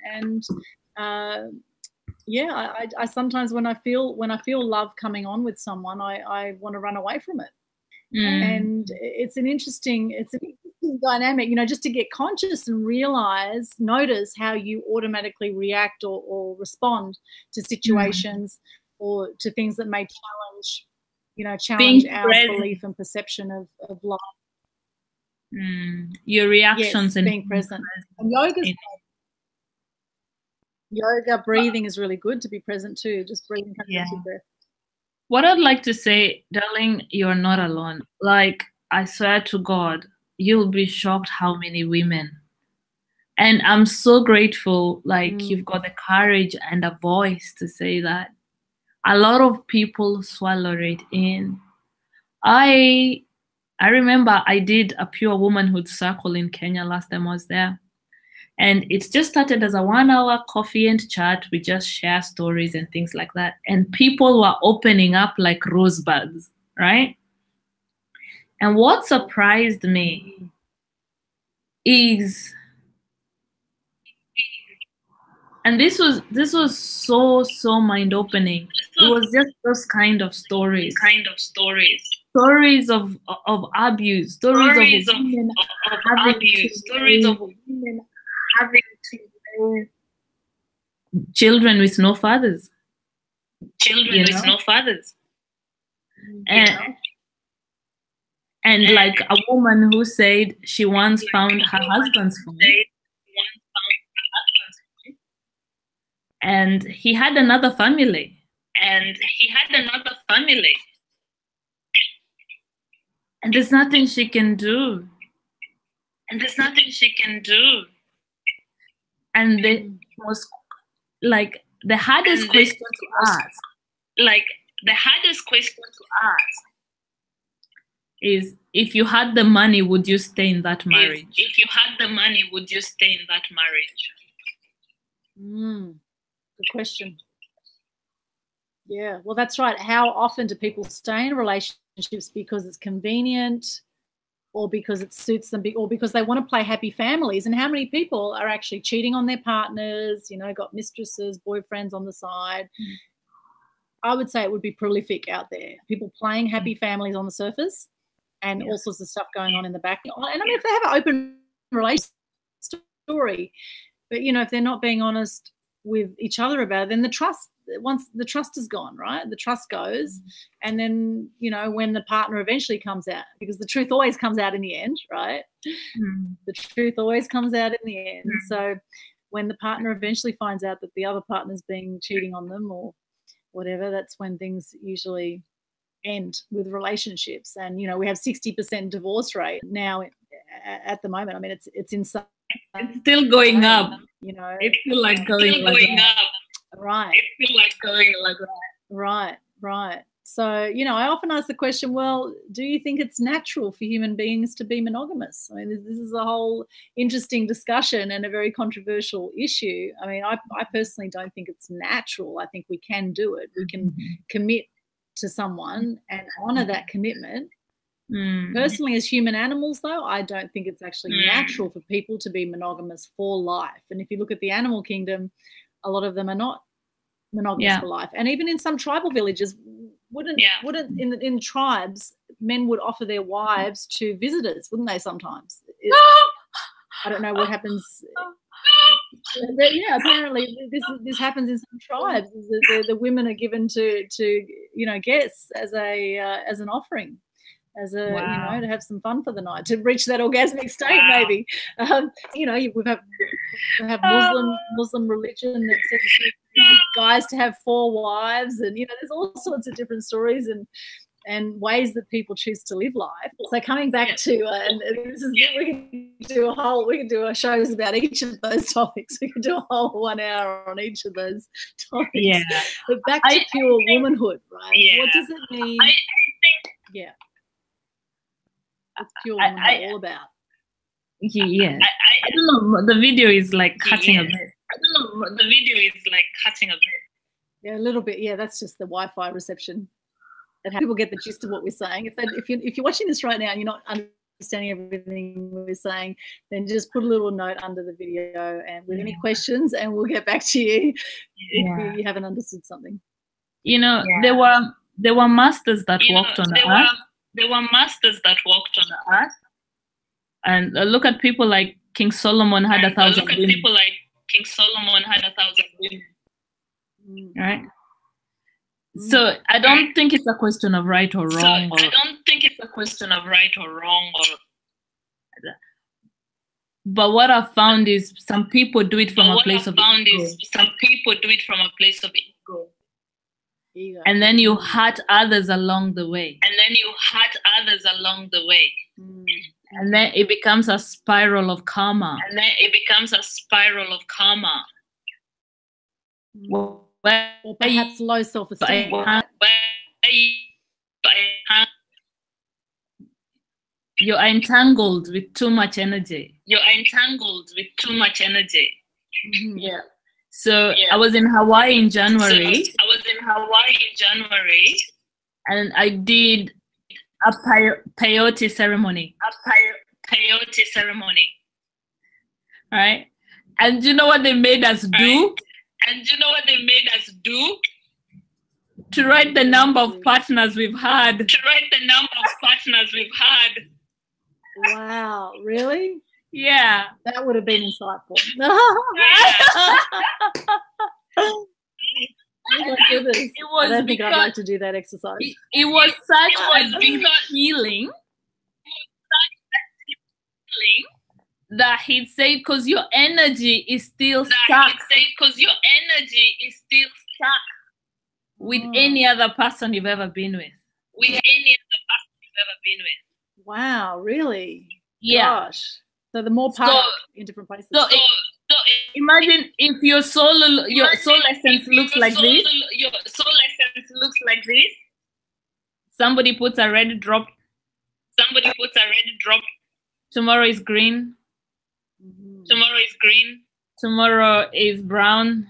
yeah, I sometimes when I feel love coming on with someone, I want to run away from it. And it's an interesting interesting dynamic, you know, just to get conscious and notice how you automatically react or respond to situations or to things that may challenge, you know, our belief and perception of life. Your reactions, yes, and being present. And yoga breathing is really good to be present too. Just breathing your breath. What I'd like to say, darling, you're not alone. Like, I swear to God, you'll be shocked how many women. And I'm so grateful, like, you've got the courage and a voice to say that. A lot of people swallow it in. I remember I did a Pure Womanhood circle in Kenya last time I was there. And it just started as a 1-hour coffee and chat. We just share stories and things like that. And people were opening up like rosebuds, right? And what surprised me is, and this was so mind-opening. It was just those kind of stories. Stories of abuse, stories of women having to raise children with no fathers. With no fathers. And like a woman who said she once found her husband's phone. And he had another family. And there's nothing she can do. And the most, like, the hardest question to ask is, if you had the money, would you stay in that marriage? Good question. Yeah, well, that's right. How often do people stay in relationships because it's convenient, or because it suits them, or because they want to play happy families? And how many people are actually cheating on their partners, you know, got mistresses, boyfriends on the side? I would say it would be prolific out there. People playing happy families on the surface and all sorts of stuff going on in the back. And I mean, if they have an open relationship story, but, you know, if they're not being honest with each other about it, then once the trust is gone, right? The trust goes. And then, you know, when the partner eventually comes out, because the truth always comes out in the end, right? The truth always comes out in the end. So when the partner eventually finds out that the other partner's been cheating on them or whatever, that's when things usually end with relationships. And, you know, we have 60% divorce rate now at the moment. I mean, it's insane. It's still going up. You know, it's still like going up. Right. It's still like going like that. Right. So, you know, I often ask the question, well, do you think it's natural for human beings to be monogamous? I mean, this is a whole interesting discussion and a very controversial issue. I mean, I personally don't think it's natural. I think we can do it. We can commit to someone and honor that commitment. Personally, as human animals, though, I don't think it's actually natural for people to be monogamous for life. And if you look at the animal kingdom, a lot of them are not monogamous for life. And even in some tribal villages, wouldn't in tribes, men would offer their wives to visitors, wouldn't they sometimes? I don't know what happens. But yeah, apparently this happens in some tribes. The women are given to you know, guests as an offering, as a you know, to have some fun for the night, to reach that orgasmic state. Maybe you know, we have Muslim religion that says guys to have 4 wives, and you know, there's all sorts of different stories and ways that people choose to live life. So coming back to and this is we can do a shows about each of those topics. We can do a whole 1 hour on each of those topics. Yeah. But back to pure womanhood, right? Yeah. What does it mean? I think what's pure womanhood all about? Yeah. I don't know. The video is like cutting a bit. Yeah, a little bit. Yeah, that's just the Wi-Fi reception. That people get the gist of what we're saying. If you're watching this right now and you're not understanding everything we're saying, then just put a little note under the video and with any questions, and we'll get back to you if you haven't understood something. You know, there were masters that walked on the earth. There were masters that walked on the earth. And look at people like King Solomon had 1,000 women. Look at people like King Solomon had 1,000 women. Right? So I don't think it's a question of right or wrong. I don't think it's a question of right or wrong. But what I've found is some people do it from a place of ego. Some people do it from a place of ego. And then you hurt others along the way. And then it becomes a spiral of karma. Or perhaps low self-esteem. You're entangled with too much energy. Yeah. So I was in Hawaii in January. And I did a peyote ceremony. Right? And you know what they made us do? To write the number of partners we've had. Wow, really? Yeah. That would have been insightful. Oh my goodness. I don't think I'd like to do that exercise. It was such a deep healing that he'd say, because your energy is still stuck. With any other person you've ever been with. Wow, really? Yeah. Gosh. So the more parts in different places. So imagine if your soul essence looks like this. Somebody puts a red drop. Tomorrow is green. Tomorrow is brown.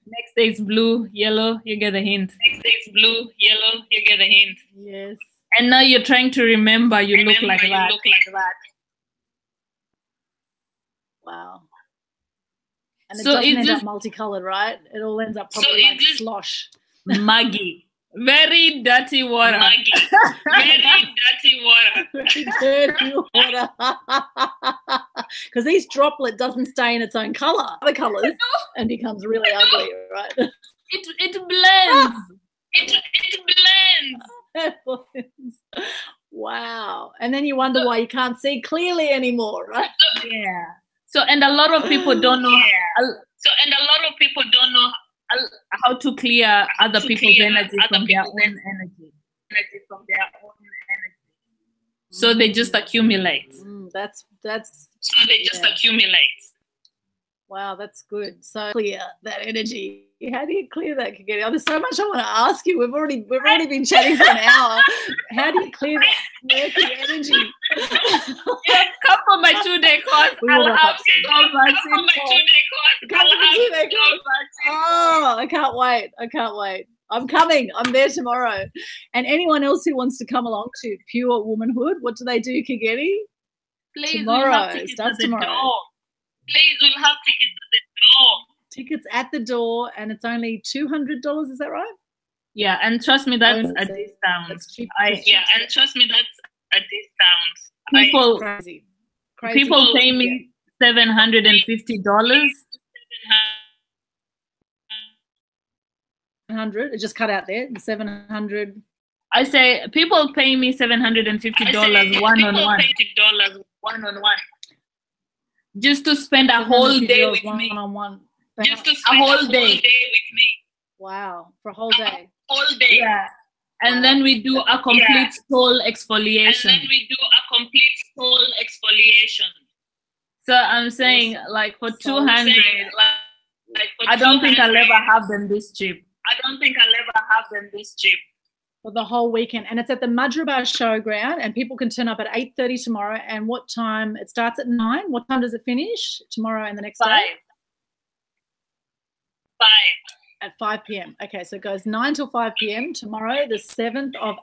Next day is blue, yellow. You get the hint. Yes. And now you're trying to remember you look like that. Wow. And it doesn't end up multicolored, right? It all ends up probably like slosh. Muggy. Very dirty water. Very dirty water. Because each droplet doesn't stay in its own color. Other colors and becomes really ugly, right? It blends. It blends. Wow. And then you wonder why you can't see clearly anymore, right? Yeah. So, and a lot of people don't know. How to clear other people's energy from their own energy. So they just accumulate. Accumulate. Wow, that's good. So clear that energy. How do you clear that, Kageni? Oh, there's so much I want to ask you. We've already been chatting for an hour. How do you clear that murky energy? Come for my 2-day course. Oh, I can't wait. I'm coming. I'm there tomorrow. And anyone else who wants to come along to Pure Womanhood, what do they do, Kageni? Please, tomorrow. Starts tomorrow. Please, we'll have tickets at the door. Tickets at the door, and it's only $200. Is that right? Yeah, and trust me, that's a discount. That's cheap. People, crazy. People pay me $750. 700. It just cut out there. The 700. I say people pay me $750 one-on-one. Just to spend a whole day with me. A whole day. Wow, for a whole day. Yeah. And then we do a complete soul exfoliation. So I'm saying, like, for 200, I don't think I'll ever have them this cheap. For the whole weekend. And it's at the Mudgeeraba Showground, and people can turn up at 8:30 tomorrow. And what time? It starts at 9. What time does it finish tomorrow and the next day? 5. At 5 p.m. Okay, so it goes 9 till 5 p.m. tomorrow, the 7th of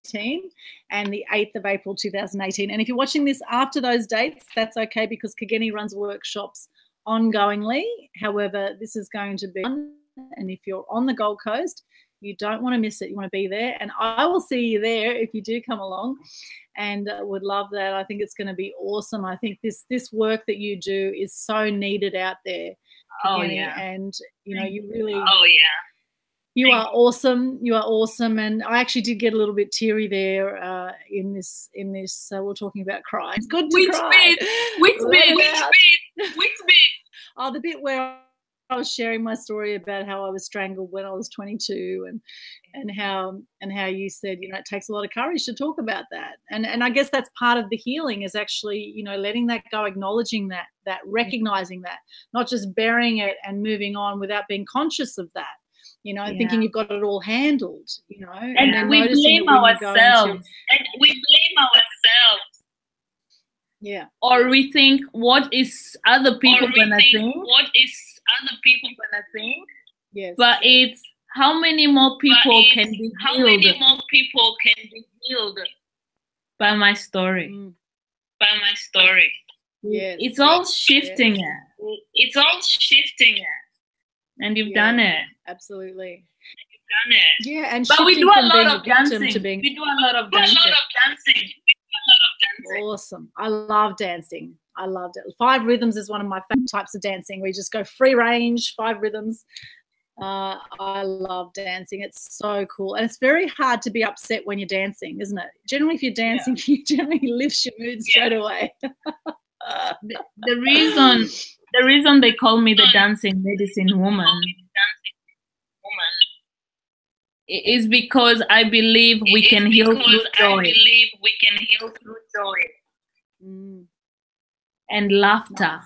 2018 and the 8th of April 2018. And if you're watching this after those dates, that's okay, because Kageni runs workshops ongoingly. However, this is going to be, and if you're on the Gold Coast, You don't want to miss it. You want to be there. And I will see you there if you do come along, and would love that. I think it's going to be awesome. I think this work that you do is so needed out there, Kageni, and you know, you really you are awesome. You are awesome. And I actually did get a little bit teary there in this. We're talking about crying. It's good to cry. Which bit? Oh, the bit where I was sharing my story about how I was strangled when I was 22, and how you said, you know, it takes a lot of courage to talk about that. And I guess that's part of the healing, is actually, you know, letting that go, acknowledging that, recognizing that, not just burying it and moving on without being conscious of that. You know, thinking you've got it all handled, you know. And we blame ourselves. Yeah. Or we think, what is other people gonna think? Yes. But it's how many more people can be healed by my story. Yes. It's all shifting it. And you've done it. Absolutely. Yeah, and but we do a lot of dancing. Awesome. I love dancing. I loved it. 5 rhythms is one of my favorite types of dancing, where you just go free range, 5 rhythms. I love dancing. It's so cool. And it's very hard to be upset when you're dancing, isn't it? Generally, if you're dancing, you generally lifts your mood straight away. The reason they call me the dancing medicine woman is because I believe we can heal through joy. And laughter.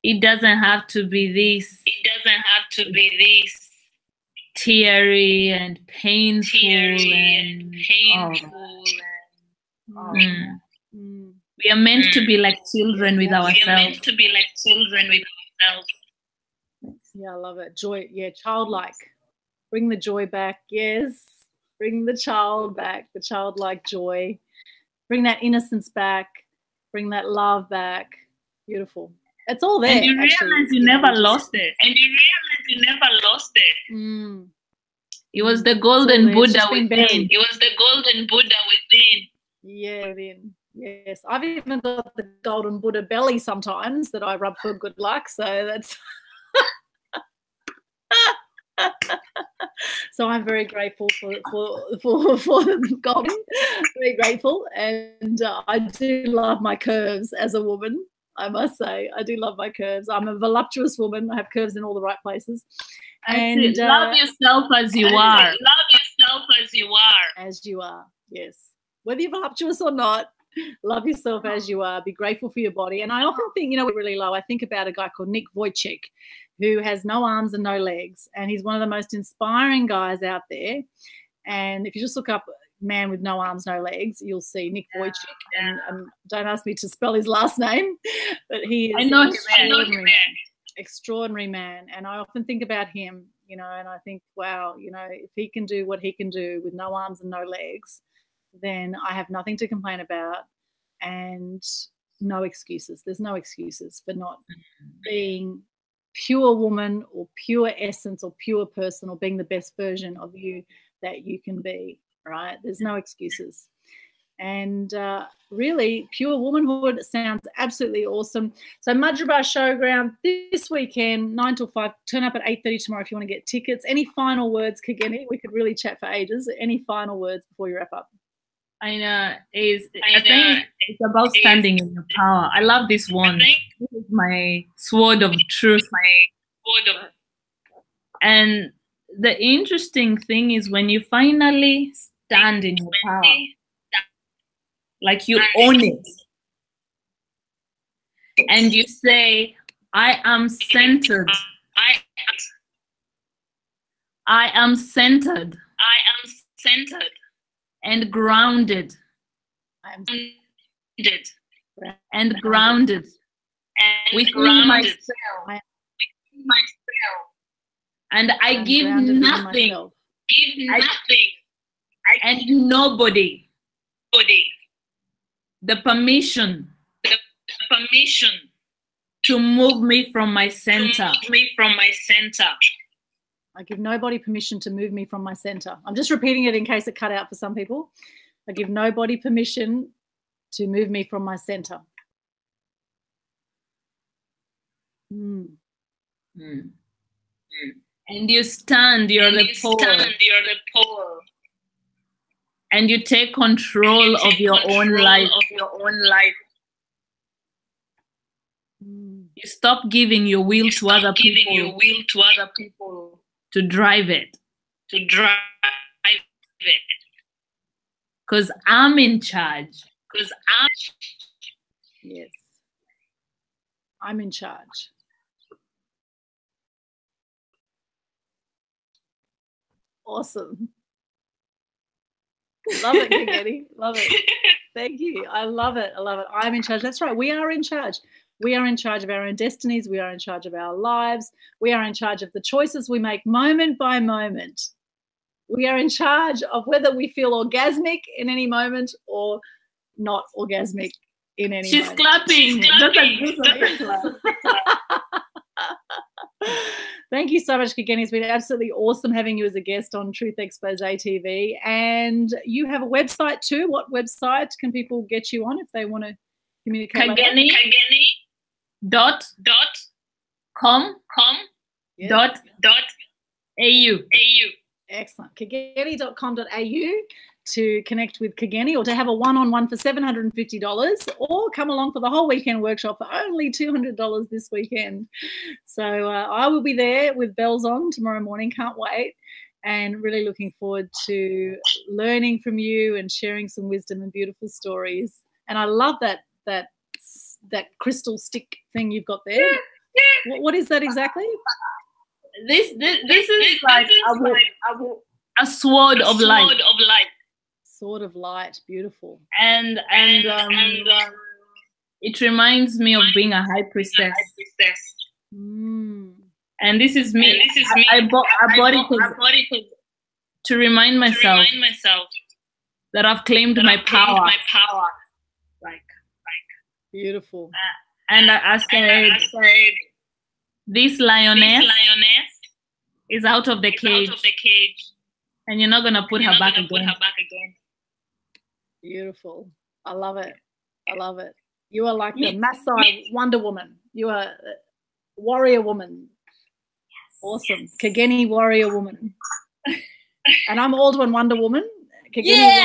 It doesn't have to be this. Teary and painful. We are meant to be like children with ourselves. Yeah, I love it. Joy, yeah, childlike. Bring the joy back. Yes, bring the child back, the childlike joy. Bring that innocence back. Bring that love back. Beautiful. It's all there. And you realize you never lost it. It was the golden Buddha within. Yeah, then. Yes, I've even got the golden Buddha belly sometimes that I rub for good luck. So that's so I'm very grateful for the golden. Very grateful, and I do love my curves as a woman. I must say, I do love my curves. I'm a voluptuous woman. I have curves in all the right places. And love yourself as you are. As you are, yes. Whether you're voluptuous or not. Love yourself as you are. Be grateful for your body. And I often think, you know, really low. I think about a guy called Nick Vujicic, who has no arms and no legs, and he's one of the most inspiring guys out there. And if you just look up man with no arms, no legs, you'll see Nick Vujicic. And don't ask me to spell his last name, but he is an extraordinary man. And I often think about him, you know, and I think, wow, you know, if he can do what he can do with no arms and no legs, then I have nothing to complain about, and no excuses. There's no excuses for not being pure woman or pure essence or pure person, or being the best version of you that you can be, right? There's no excuses. And really, Pure Womanhood sounds absolutely awesome. So Mudgeeraba Showground this weekend, 9 till 5. Turn up at 8:30 tomorrow if you want to get tickets. Any final words, Kageni? We could really chat for ages. Any final words before you wrap up? I know. I think it's about standing in your power. I love this one. This is my sword of truth. And the interesting thing is when you finally stand in your power, like you own it, and you say, I am centered. I am centered. And grounded. And grounded. Within myself. And I give nothing. And nobody the permission to move me from my center. I give nobody permission to move me from my center. I'm just repeating it in case it cut out for some people. I give nobody permission to move me from my center. Mm. Mm. Mm. And you stand, you're the pole. And you take control of your own life. You stop giving your will to other people. To drive it. Because I'm in charge. Yes. I'm in charge. Awesome. Love it, Kageni. Love it. Thank you. I love it. I love it. I'm in charge. That's right. We are in charge. We are in charge of our own destinies. We are in charge of our lives. We are in charge of the choices we make moment by moment. We are in charge of whether we feel orgasmic in any moment or not orgasmic in any She's moment. clapping. Thank you so much, Kageni. It's been absolutely awesome having you as a guest on Truth Xpose TV. And you have a website too. What website can people get you on if they want to communicate? Kageni.com. Yes. .au. Excellent. Kageni.com.au to connect with Kageni, or to have a one-on-one for $750, or come along for the whole weekend workshop for only $200 this weekend. So I will be there with bells on tomorrow morning. Can't wait, and really looking forward to learning from you and sharing some wisdom and beautiful stories. And I love that crystal stick thing you've got there. What is that exactly? This is like a sword of light. Sword of light, beautiful. And it reminds me of being a high priestess. Mm. And this is me. I bought it to remind myself that I've claimed my power. Beautiful. And I said, this lioness is out of the cage, and you're not gonna put her back again. Beautiful. I love it. I love it. You are like the Maasai Wonder Woman. You are a warrior woman. Yes. Awesome. Kageni warrior woman. And I'm Aldwyn Wonder Woman. Kageni,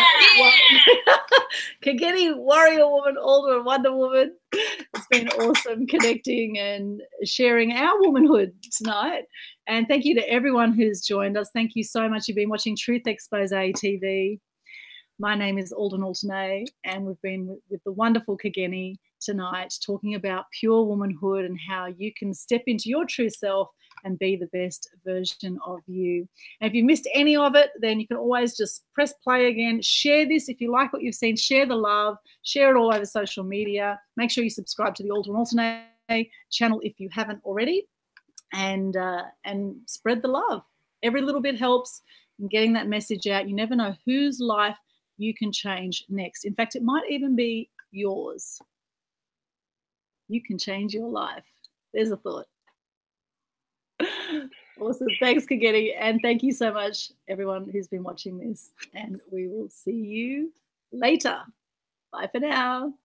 Kageni warrior woman, Aldwyn Wonder Woman. It's been awesome connecting and sharing our womanhood tonight. And thank you to everyone who's joined us. Thank you so much. You've been watching Truth Xpose TV. My name is Aldwyn Altuney, and we've been with the wonderful Kageni tonight talking about pure womanhood and how you can step into your true self and be the best version of you. And if you missed any of it, then you can always just press play again. Share this if you like what you've seen. Share the love. Share it all over social media. Make sure you subscribe to the Aldwyn Altuney channel if you haven't already, and spread the love. Every little bit helps in getting that message out. You never know whose life you can change next. In fact, it might even be yours. You can change your life. There's a thought. Awesome. Thanks, Kageni. And thank you so much, everyone who's been watching this. And we will see you later. Bye for now.